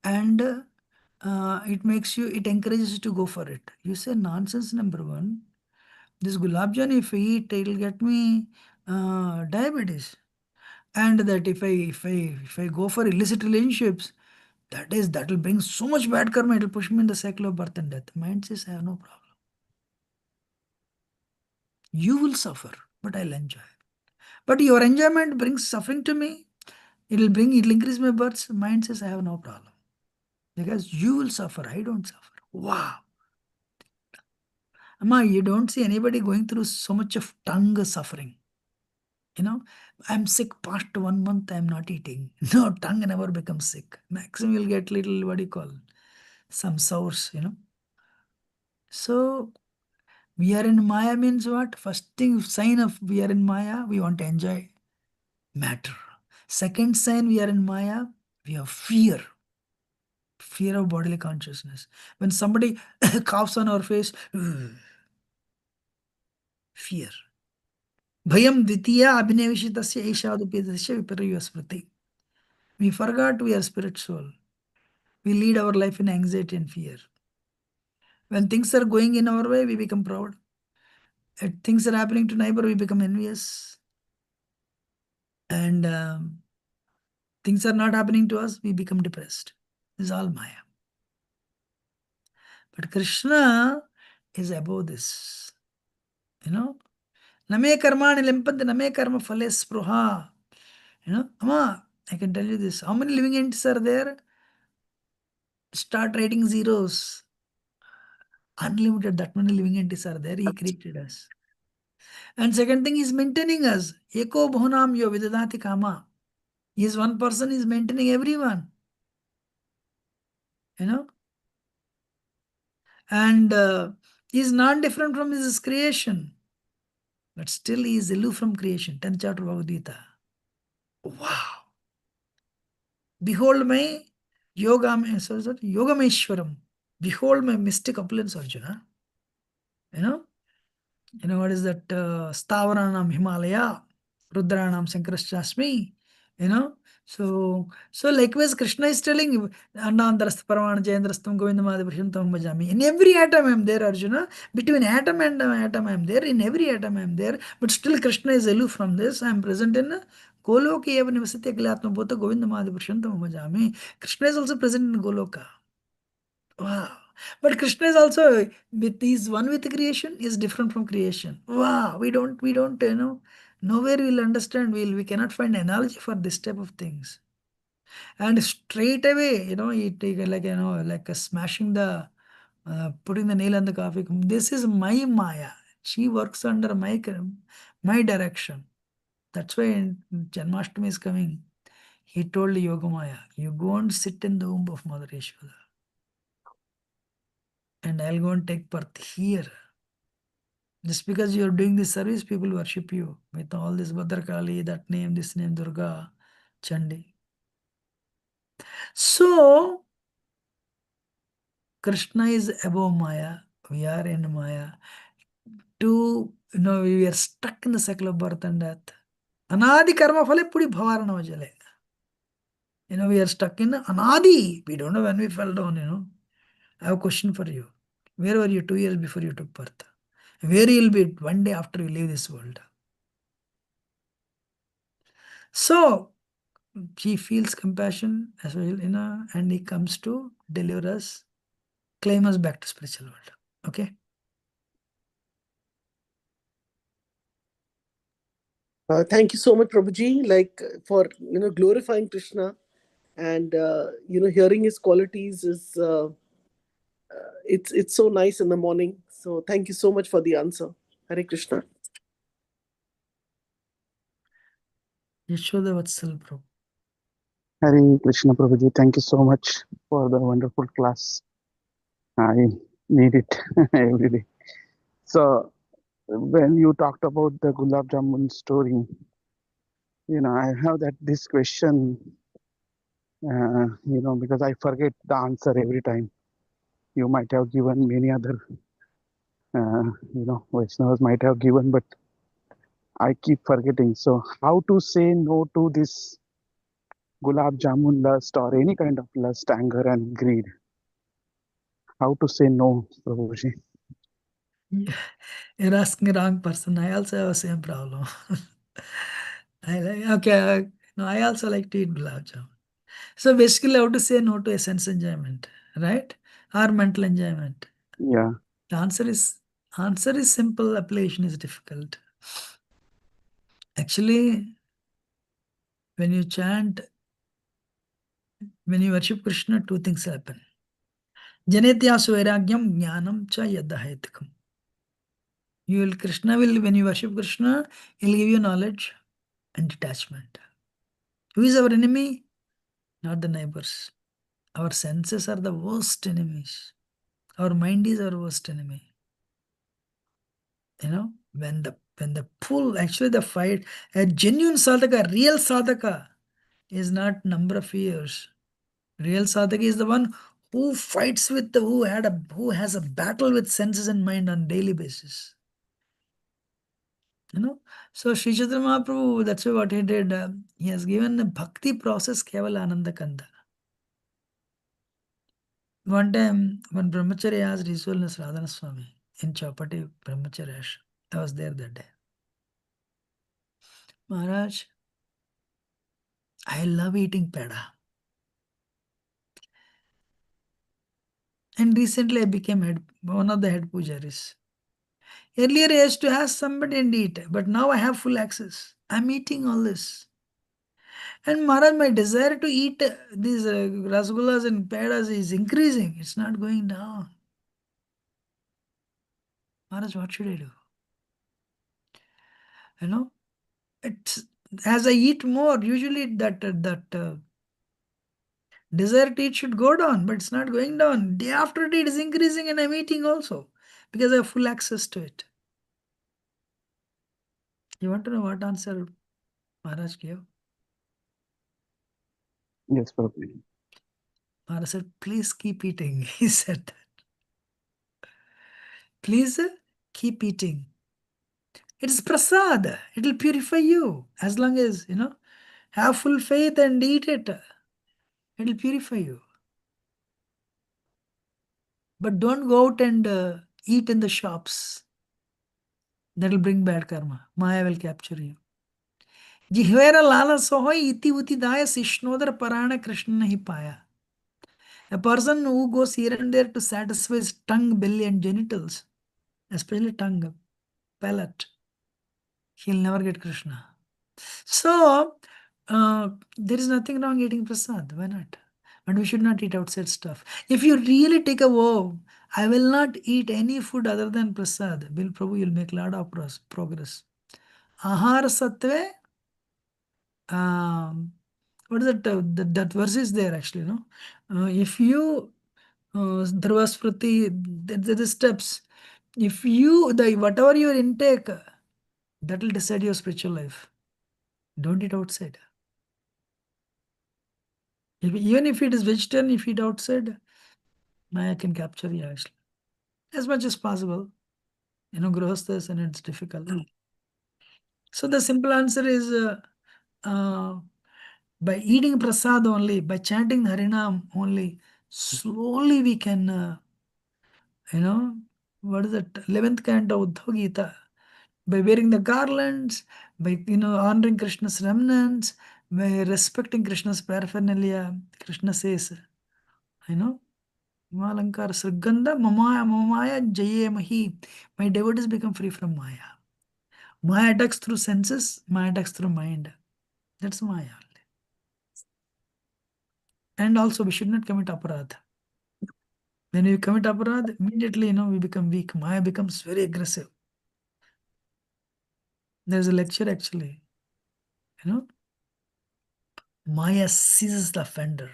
and it encourages you to go for it. You say nonsense, number one. This gulab jamun, if I eat, it will get me diabetes. And that if I go for illicit relationships, that will bring so much bad karma, it will push me in the cycle of birth and death. Mind says, I have no problem. You will suffer, but I'll enjoy. But your enjoyment brings suffering to me. It'll increase my births. Mind says, I have no problem. Because you will suffer, I don't suffer. Wow. Amma, you don't see anybody going through so much of tongue suffering. You know, I'm sick past 1 month, I'm not eating. No, tongue never becomes sick. Maximum you'll get little, what do you call, some sours, you know. So we are in Maya means what? First thing, sign of we are in Maya, we want to enjoy matter. Second sign we are in Maya, we have fear. Fear of bodily consciousness. When somebody coughs on our face, fear. Bhayam dvitiya abhinaveshitasya eshadupedasya viparya smriti. We forgot we are spirit soul. We lead our life in anxiety and fear. When things are going in our way, we become proud. If things are happening to neighbor, we become envious. And things are not happening to us, we become depressed. This is all Maya. But Krishna is above this. You know, Name karmani limpante name karma phale spruha. You know, Amma, I can tell you this. How many living entities are there? Start writing zeros. Unlimited, that many living entities are there. He created us. And second thing is maintaining us. Eko bhunam yo vidadati kama. He is one person, is maintaining everyone. You know? And he is not different from his creation. But still he is aloof from creation. 10th chapter Bhagavad Gita. Wow. Behold my Yogameshwaram. Behold my mystic opulence, Arjuna. You know what is that? Stavaranam Himalaya, Rudranam Sankarashasmi. You know, so likewise Krishna is telling Anandarastha Paramana Jayandrastam Govindamadi Prishantam Bhajami. In every atom I am there, Arjuna. Between atom and atom I am there. In every atom I am there. But still Krishna is aloof from this. I am present in Goloka Eva Nivasati Akilatma Bhota Govindamadi Prishantam Bhajami. Krishna is also present in Goloka. Wow. But Krishna is also with his one with creation is different from creation. Wow. We don't, nowhere we'll understand. We cannot find analogy for this type of things. And straight away, you take like smashing putting the nail on the coffee. This is my Maya. She works under my direction. That's why Janmashtami is coming. He told Yogamaya, you go and sit in the womb of Mother Yashoda. And I'll go and take birth here. Just because you're doing this service, people worship you with all this Bhadrakali, that name, this name, Durga, Chandi. So, Krishna is above Maya. We are in Maya. We are stuck in the cycle of birth and death. Anadi karma phale puri bhavarana jale. We are stuck in Anadi. We don't know when we fell down, I have a question for you. Where were you 2 years before you took birth? Where you will be one day after you leave this world? So, he feels compassion as well, and he comes to deliver us, claim us back to spiritual world. Okay? Thank you so much, Prabhuji, for glorifying Krishna, and hearing his qualities is it's so nice in the morning. So thank you so much for the answer. Hare Krishna. Yashoda Vatsal Prabhu. Hare Krishna Prabhuji, thank you so much for the wonderful class. I need it every day. So, when you talked about the Gulab Jamun story, I have this question, because I forget the answer every time. You might have given, many other, Vaishnavas might have given, but I keep forgetting. So, how to say no to this Gulab Jamun lust or any kind of lust, anger, and greed? How to say no, Prabhuji? You're asking the wrong person. I also have the same problem. I also like to eat gulab jamun. So basically, how to say no to a sense enjoyment, right? Or mental enjoyment. Yeah. The answer is simple. Application is difficult. Actually, when you chant, when you worship Krishna, two things happen. Janetya Vairagyam Jnanam Cha Yadahaitikam. Krishna will, when you worship Krishna, he'll give you knowledge and detachment. Who is our enemy? Not the neighbors. Our senses are the worst enemies. Our mind is our worst enemy. When the pull, actually the fight, a genuine sadhaka, real sadhaka is not number of years. Real sadhaka is the one who fights with who has a battle with senses and mind on daily basis. So Sri Chaitanya Mahaprabhu, that's what he did. He has given a bhakti process Kevala Ananda Kanda. One time, when Brahmacharya asked His Holiness Radhana Swami in Chapati Brahmacharya, I was there that day. Maharaj, I love eating peda. And recently I became one of the head pujaris. Earlier I used to ask somebody and eat, but now I have full access. I'm eating all this. And Maharaj, my desire to eat these rasgullas and pedas is increasing. It's not going down. Maharaj, what should I do? It's as I eat more, usually that desire to eat should go down, but it's not going down. Day after day, it is increasing, and I'm eating also because I have full access to it. You want to know what answer Maharaj gave? Yes, Prabhuji. Maharaj said, please keep eating. He said that. Please keep eating. It is prasad. It will purify you. As long as, have full faith and eat it. It will purify you. But don't go out and eat in the shops. That will bring bad karma. Maya will capture you. Jihvera lala sohoy iti uti daya sishnodar parana Krishna nahi paya. A person who goes here and there to satisfy his tongue, belly, and genitals, especially tongue, palate, he'll never get Krishna. So, there is nothing wrong eating prasad. Why not? But we should not eat outside stuff. If you really take a vow, I will not eat any food other than prasad, Bill Prabhu, you'll make a lot of progress. Ahar sattve, what is it? That verse is there actually, no? If you, Dharvasprati, the steps, if you, whatever your intake, that will decide your spiritual life. Don't eat outside. Even if it is vegetarian, if you eat outside, Maya can capture you actually. as much as possible. Grihasthas and it's difficult. So the simple answer is by eating prasad only, by chanting Harinam only, slowly we can, what is it? 11th canto Uddhava Gita. By wearing the garlands, by honoring Krishna's remnants, by respecting Krishna's paraphernalia, Krishna says, Malankar Sriganda Mamaya Jaye Mahi. My devotees become free from Maya. Maya attacks through senses, Maya attacks through mind. That's Maya. And also we should not commit aparadha. When we commit aparadha, immediately we become weak. Maya becomes very aggressive. There's a lecture actually. Maya seizes the offender.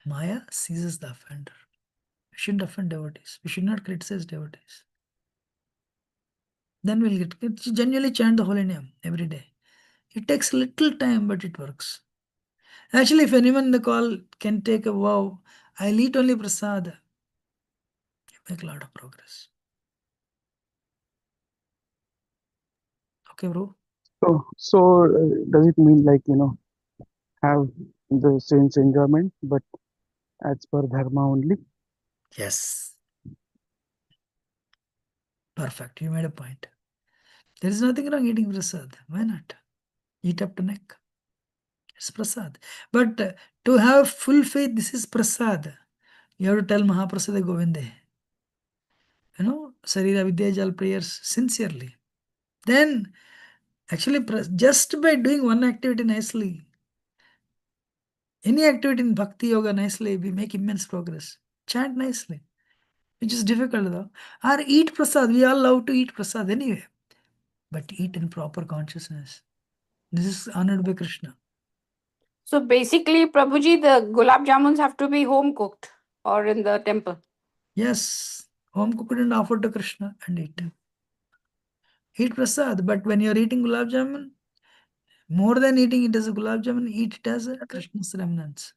Maya seizes the offender. We shouldn't offend devotees. We should not criticize devotees. Then we'll genuinely chant the holy name every day. It takes little time, but it works. Actually, if anyone in the call can take a vow, I'll eat only prasad, you make a lot of progress. Okay, bro? So does it mean like, have the sense enjoyment, but as per dharma only? Yes. Perfect. You made a point. There is nothing wrong eating prasad. Why not? Eat up to neck. It's prasad. But to have full faith, this is prasad. You have to tell Mahaprasada Govinde. Sarira Vidyajal prayers sincerely. Then, actually, just by doing one activity nicely, any activity in Bhakti Yoga nicely, we make immense progress. Chant nicely, which is difficult though. Or eat prasad. We all love to eat prasad anyway. But eat in proper consciousness. This is honored by Krishna. So basically, Prabhuji, the gulab jamuns have to be home cooked or in the temple. Yes, home cooked and offered to Krishna and eat. Eat prasad, but when you're eating gulab jamun, more than eating it as a gulab jamun, eat it as a Krishna's remnants.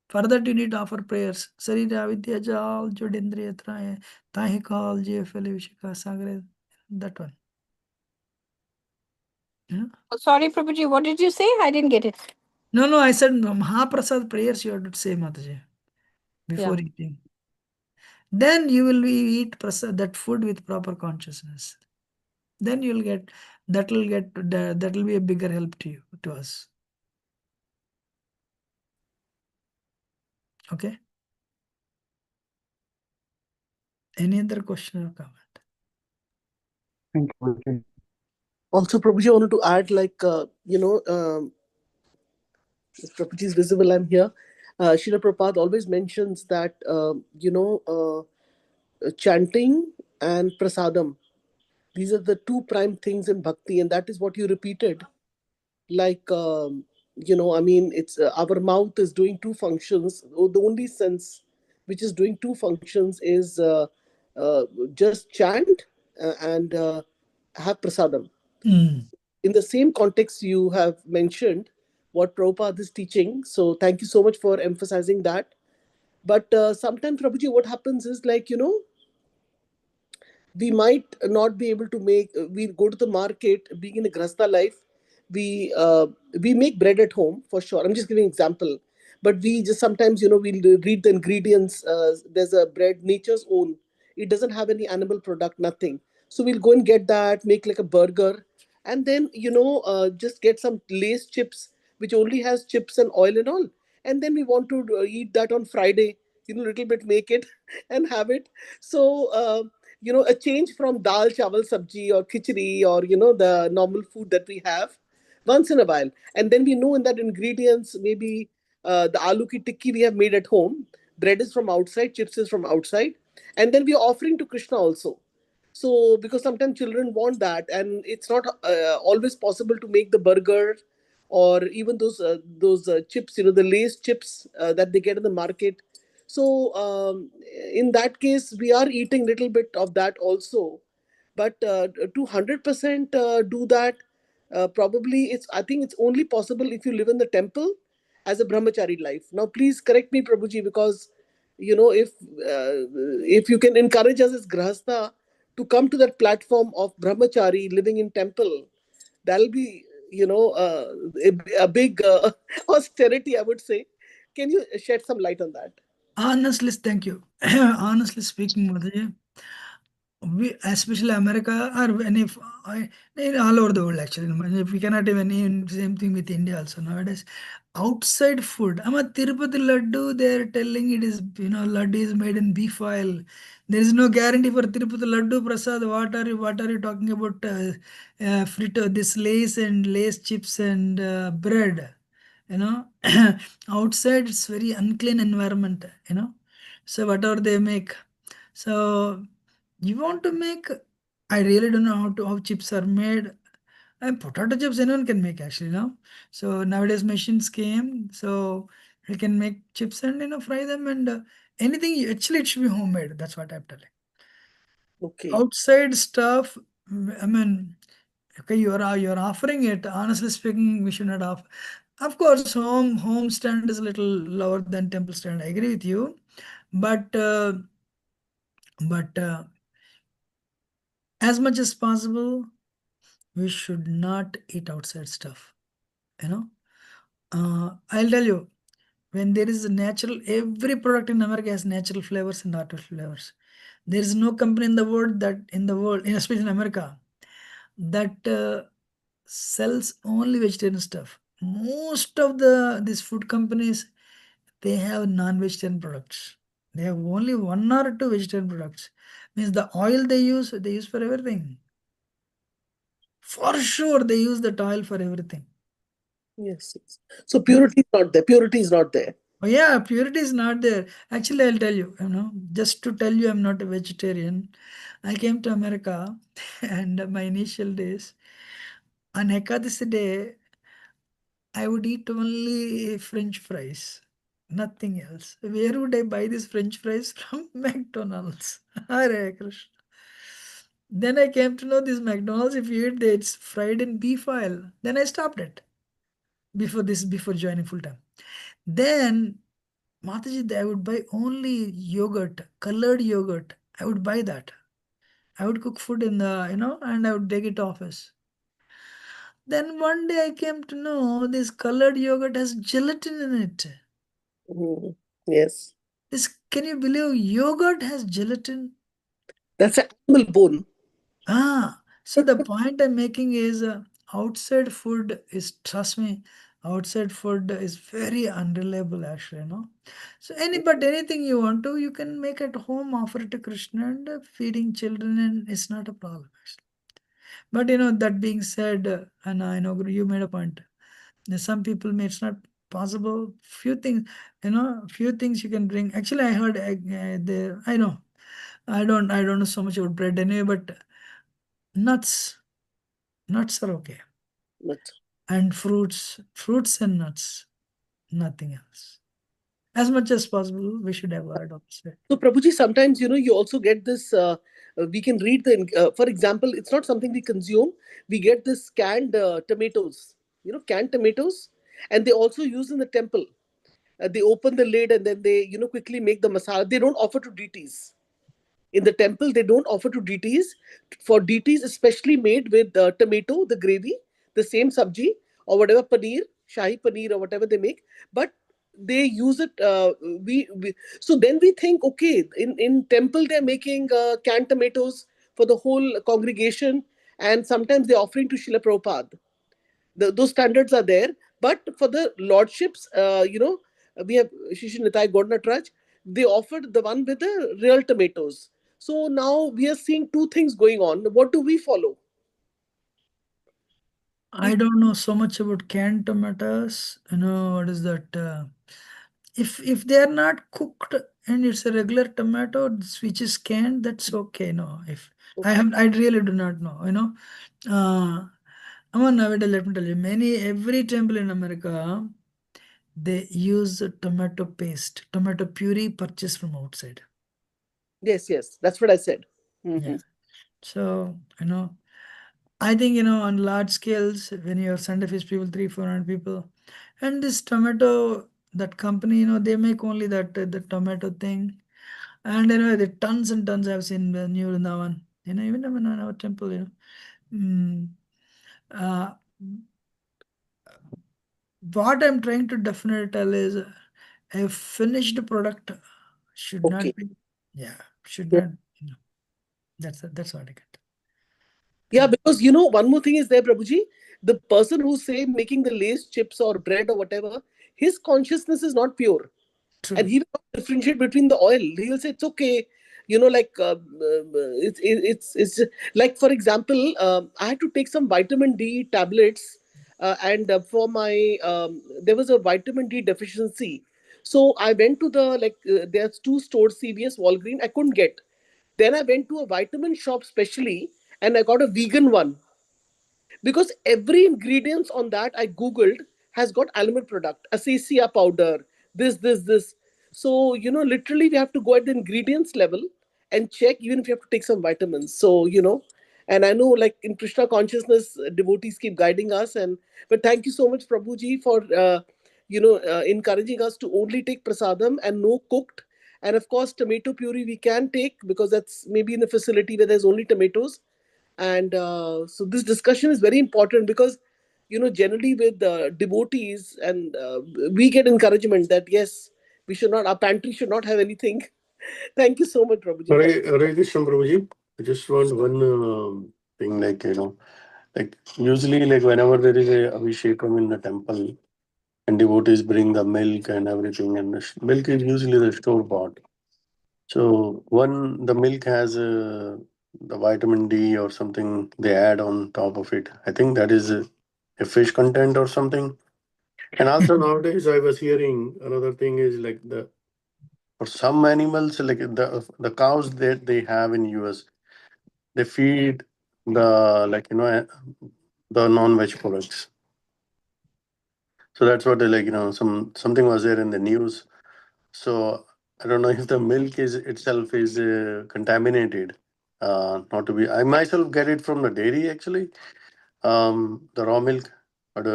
For that you need to offer prayers. Sarira Vidya Jal Jodindriya Traye Tahi Kal Jefele Vishika Sagre. That one. Oh, sorry, Prabhuji, what did you say? I didn't get it. No, I said Mahaprasad prayers you have to say, Mataji, before eating. Then you will eat prasad, that food with proper consciousness. Then you'll get, that will be a bigger help to you, to us. Okay? Any other question or comment? Thank you, Prabhuji. Also, Prabhuji, I wanted to add, like, if Prabhuji is visible, I'm here. Srila Prabhupada always mentions that, chanting and prasadam, these are the two prime things in bhakti, and that is what you repeated. Like, it's our mouth is doing two functions. The only sense which is doing two functions is just chant and have prasadam. In the same context, you have mentioned what Prabhupada is teaching. So thank you so much for emphasizing that. But sometimes, Prabhuji, what happens is, like, we might not be able to make, we go to the market, being in a grasta life, we we make bread at home for sure. I'm just giving an example, but we just sometimes, we'll read the ingredients. There's a bread nature's own, it doesn't have any animal product, nothing. So we'll go and get that, make like a burger, and then just get some lace chips which only has chips and oil and all, and then we want to eat that on Friday, little bit make it and have it. So a change from dal chawal sabji or khichdi, or the normal food that we have once in a while. And then we know in that ingredients, maybe the aloo ki tikki we have made at home, bread is from outside, chips is from outside, and then we are offering to Krishna also. So because sometimes children want that, and it's not always possible to make the burger or even those chips, the Lay's chips that they get in the market. So in that case, we are eating little bit of that also. But to 100% do that, probably I think it's only possible if you live in the temple as a brahmachari life. Now, please correct me, Prabhuji, because if you can encourage us as grahastha to come to that platform of brahmachari living in temple, that'll be a big austerity, I would say. Can you shed some light on that? Honestly, thank you. Honestly speaking, Mataji, we, especially America, or any, all over the world actually. If we cannot even same thing with India also nowadays. Outside food, I'm a Tirupati laddu. They're telling it is, laddu is made in beef oil. There is no guarantee for Tirupati laddu. Prasad, what are you talking about? Frito, this lace chips and bread. You know, outside it's very unclean environment. So whatever they make. So you want to make, I really don't know how chips are made. And potato chips anyone can make actually, So nowadays machines came, so you can make chips and fry them and anything. Actually, it should be homemade. That's what I'm telling. Okay. Outside stuff, I mean, okay, you're offering it. Honestly speaking, we should not offer. Of course, home stand is a little lower than temple stand. I agree with you, but but as much as possible, we should not eat outside stuff. You know, I'll tell you, when there is a natural, every product in America has natural flavors and artificial flavors. There is no company in the world especially in America, that sells only vegetarian stuff. Most of these food companies, they have non-vegetarian products. They have only one or two vegetarian products. Means the oil they use for everything. For sure, they use that oil for everything. Yes, yes. So purity is not there. Purity is not there. Oh yeah, purity is not there. Actually, I'll tell you, just to tell you I'm not a vegetarian. I came to America and my initial days, on Ekadasi day, I would eat only French fries, nothing else. Where would I buy these French fries from? McDonald's. Hare Krishna. Then I came to know this McDonald's, if you eat it's fried in beef oil. Then I stopped it before joining full time. Then Mataji, I would buy only yogurt, colored yogurt. I would buy that. I would cook food in and I would take it to office. Then one day I came to know this colored yogurt has gelatin in it. Mhm. Yes. Can you believe yogurt has gelatin? That's an animal bone. So the point I'm making is outside food is, trust me, outside food is very unreliable actually. So anything you want to, you can make at home, offer it to Krishna and feeding children, and it's not a problem actually. But that being said, and I know you made a point. Some people may it's not possible. Few things you can bring. Actually, I heard I know. I don't know so much about bread anyway, but nuts. Nuts are okay. But And fruits and nuts, nothing else. As much as possible, we should avoid opposite. so, Prabhuji, sometimes you also get this. We can read for example, it's not something we consume. We get this canned tomatoes. Canned tomatoes, and they also use in the temple. They open the lid and then they quickly make the masala. They don't offer to deities. In the temple, they don't offer to deities. For deities, especially made with tomato, the gravy, the same sabji or whatever paneer, shahi paneer or whatever they make, but they use it. So then we think, okay, in temple they're making canned tomatoes for the whole congregation, and sometimes they're offering to Srila Prabhupada. Those standards are there. But for the lordships, we have Shishi Nitai Godnatraj, they offered the one with the real tomatoes. So now we are seeing two things going on. What do we follow? I don't know so much about canned tomatoes. What is that? If they are not cooked and it's a regular tomato which is canned, that's okay. No, if I really do not know. Nowadays, let me tell you, every temple in America, they use tomato paste, tomato puree purchased from outside. Yes, yes, that's what I said. Yeah. So, I think, on large scales, when you have Sunday Feast people, 300-400 people, and this tomato, that company, they make only that the tomato thing. And the tons and tons I've seen the New Vrindavan, even in our temple, uh, what I'm trying to definitely tell is a finished product should Okay. not be, should Yeah. not, that's what I get. Yeah, because one more thing is there, Prabhuji. The person who's say making the lace chips or bread or whatever, his consciousness is not pure, and True. he will not differentiate between the oil. He will say it's okay, like it's like, for example, I had to take some vitamin D tablets, and for my there was a vitamin D deficiency. So I went to the, like, there's two stores, CVS, Walgreen. I couldn't get. Then I went to a vitamin shop specially, and I got a vegan one, because every ingredients on that I googled has got aluminum product, acecia powder, this. So literally we have to go at the ingredients level and check, even if you have to take some vitamins. So and I know, like, in Krishna consciousness, devotees keep guiding us. And but thank you so much, Prabhuji, for encouraging us to only take prasadam and no cooked. And of course, tomato puree we can take, because that's maybe in a facility where there's only tomatoes. And so this discussion is very important, because generally with devotees, and we get encouragement that yes, we should not, our pantry should not have anything. Thank you so much, Prabhuji. Hare Krishna, Prabhuji. I just want one thing, like, like usually, like, whenever there is a Abhishekam in the temple and devotees bring the milk and everything, and the milk is usually the store bought. So the milk has the vitamin D or something they add on top of it. I think that is a fish content or something. And also nowadays I was hearing another thing is like for some animals, like the cows that they have in US, they feed the, like, the non-veg products. So that's what they, like, something was there in the news. So I don't know if the milk is itself is contaminated. Not to be, I myself get it from the dairy actually, the raw milk. But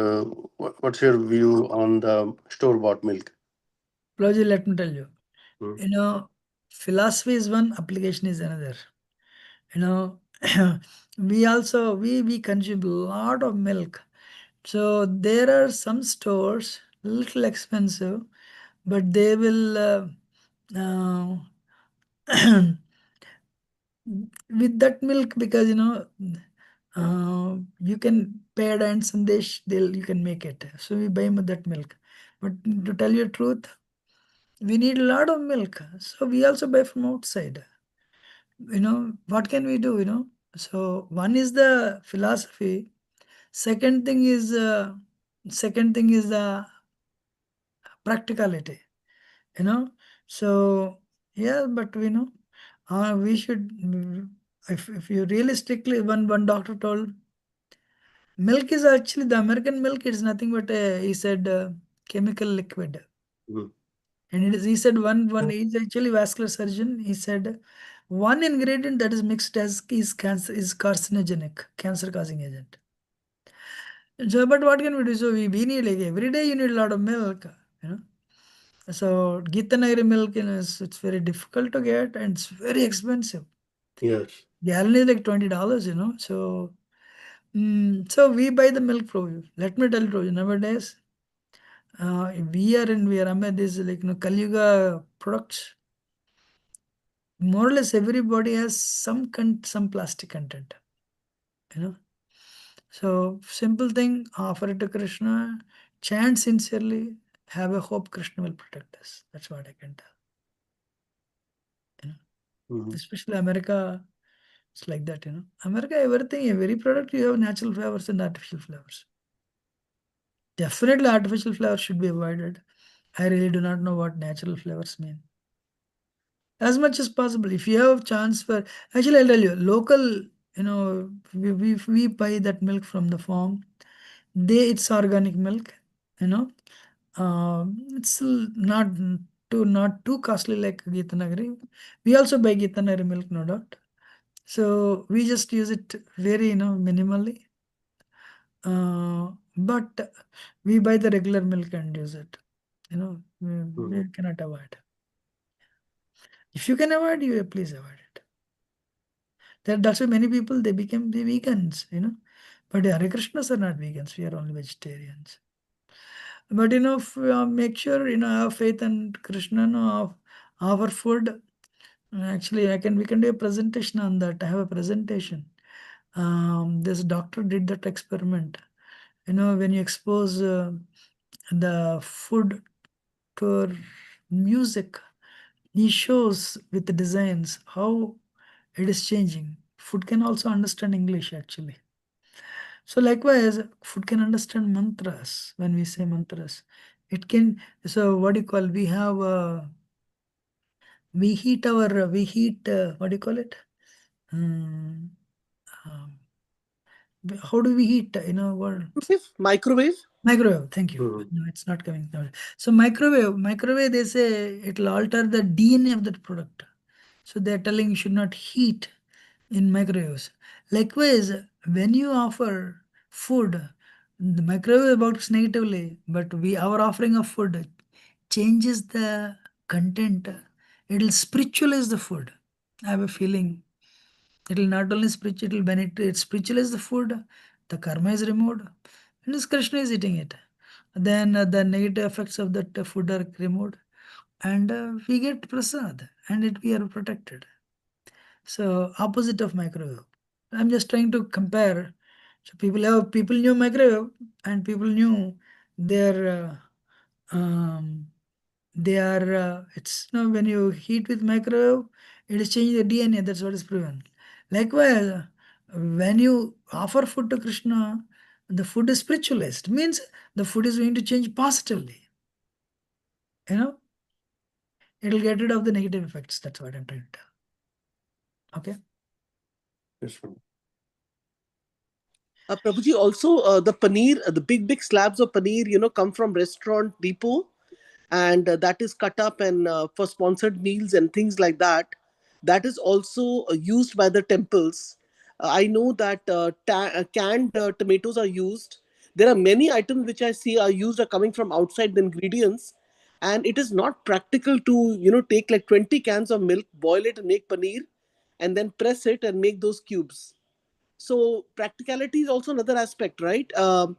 what's your view on the store-bought milk? Prabhuji, let me tell you, Hmm. philosophy is one, application is another. We consume a lot of milk. So there are some stores, little expensive, but they will uh, with that milk, because you can pad and sandesh, you can make it. So we buy that milk. But to tell you the truth, we need a lot of milk. So we also buy from outside. What can we do? So one is the philosophy. Second thing is the practicality. So yeah, but we should, if you realistically, one doctor told, milk is actually, the American milk is nothing but he said, chemical liquid. Hmm. And he said, one he's actually vascular surgeon. He said one ingredient that is mixed as is cancer, is carcinogenic, cancer causing agent. So, but what can we do? So we need, like, every day you need a lot of milk. So Gitanagari milk, it's very difficult to get and it's very expensive. Yes. Gallon is like $20. So we buy the milk from you. Let me tell you, nowadays, we are amid this, like, Kali Yuga products. More or less everybody has some plastic content. So simple thing, offer it to Krishna, chant sincerely, have a hope Krishna will protect us. That's what I can tell. Mhm. Especially America, it's like that. America, everything, every product you have natural flavors and artificial flavors. Definitely artificial flavors should be avoided. I really do not know what natural flavors mean. As much as possible, if you have chance for, actually I'll tell you, local, we buy that milk from the farm. It's organic milk, it's not too costly like Gitanagari. We also buy Gitanagari milk, no doubt. So we just use it very, minimally. But we buy the regular milk and use it. we cannot avoid. If you can avoid, you please avoid it. That's why many people, they became the vegans, But Hare Krishnas are not vegans. We are only vegetarians. But make sure have faith in Krishna. Of our food. Actually, we can do a presentation on that. I have a presentation. This doctor did that experiment. When you expose the food to music, he shows with the designs how it is changing. Food can also understand English actually. So likewise, food can understand mantras. When we say mantras, it can. So what do you call? We have we heat what do you call it? How do we heat? What? Microwave. Microwave. Thank you. No, it's not coming now. So microwave. They say it will alter the DNA of that product. So they're telling you should not heat in microwaves. Likewise, when you offer food, the microwave works negatively, but our offering of food changes the content. It will spiritualize the food. I have a feeling it will not only spiritual, when it spiritualize the food, the karma is removed, and this Krishna is eating it. Then the negative effects of that food are removed, and we get prasad, and we are protected. So opposite of microwave. I'm just trying to compare. So people knew microwave, and people knew their they are it's when you heat with microwave, it is changing the DNA. That's what is proven. Likewise, when you offer food to Krishna, the food is spiritualized. Means the food is going to change positively. It'll get rid of the negative effects. That's what I'm trying to tell. Okay. Yes, sir. Prabhuji, also the paneer, the big slabs of paneer, come from restaurant depot, and that is cut up and for sponsored meals and things like that. That is also used by the temples. I know that canned tomatoes are used. There are many items which I see are coming from outside the ingredients, and it is not practical to take like 20 cans of milk, boil it and make paneer, and then press it and make those cubes. So practicality is also another aspect, right? And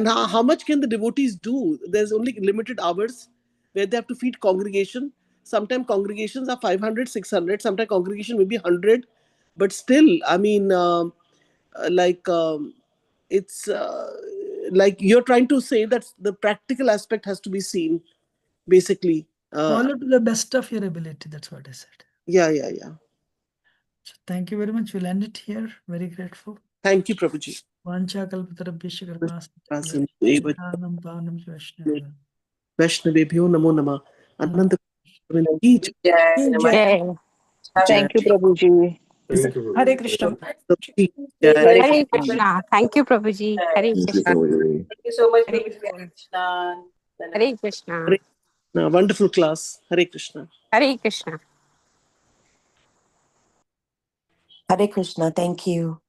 how much can the devotees do? There's only limited hours where they have to feed congregation. Sometimes congregations are 500, 600. Sometimes congregation may be 100. But still, I mean, it's like you're trying to say that the practical aspect has to be seen, basically. Follow to the best of your ability. That's what I said. Yeah. So thank you very much. We'll end it here. Very grateful. Thank you, Prabhuji. Vancha kalpatarabhyasya Prasanam kripasinam eva pavanam vaishnava. Vaishnavebhyo namo nama. Ananda Jai. Thank you, Prabhuji. Thank you, Hare Prabhuji. Krishna. Jai. Hare Hare Krishna. Krishna. Thank you, Prabhuji. Hare Thank you, Krishna. Prabhuji. Thank you so much, Hare Prabhuji. Hare Krishna. Hare Krishna. Hare Krishna. Wonderful class. Hare Krishna. Hare Krishna. Hare Krishna. Thank you.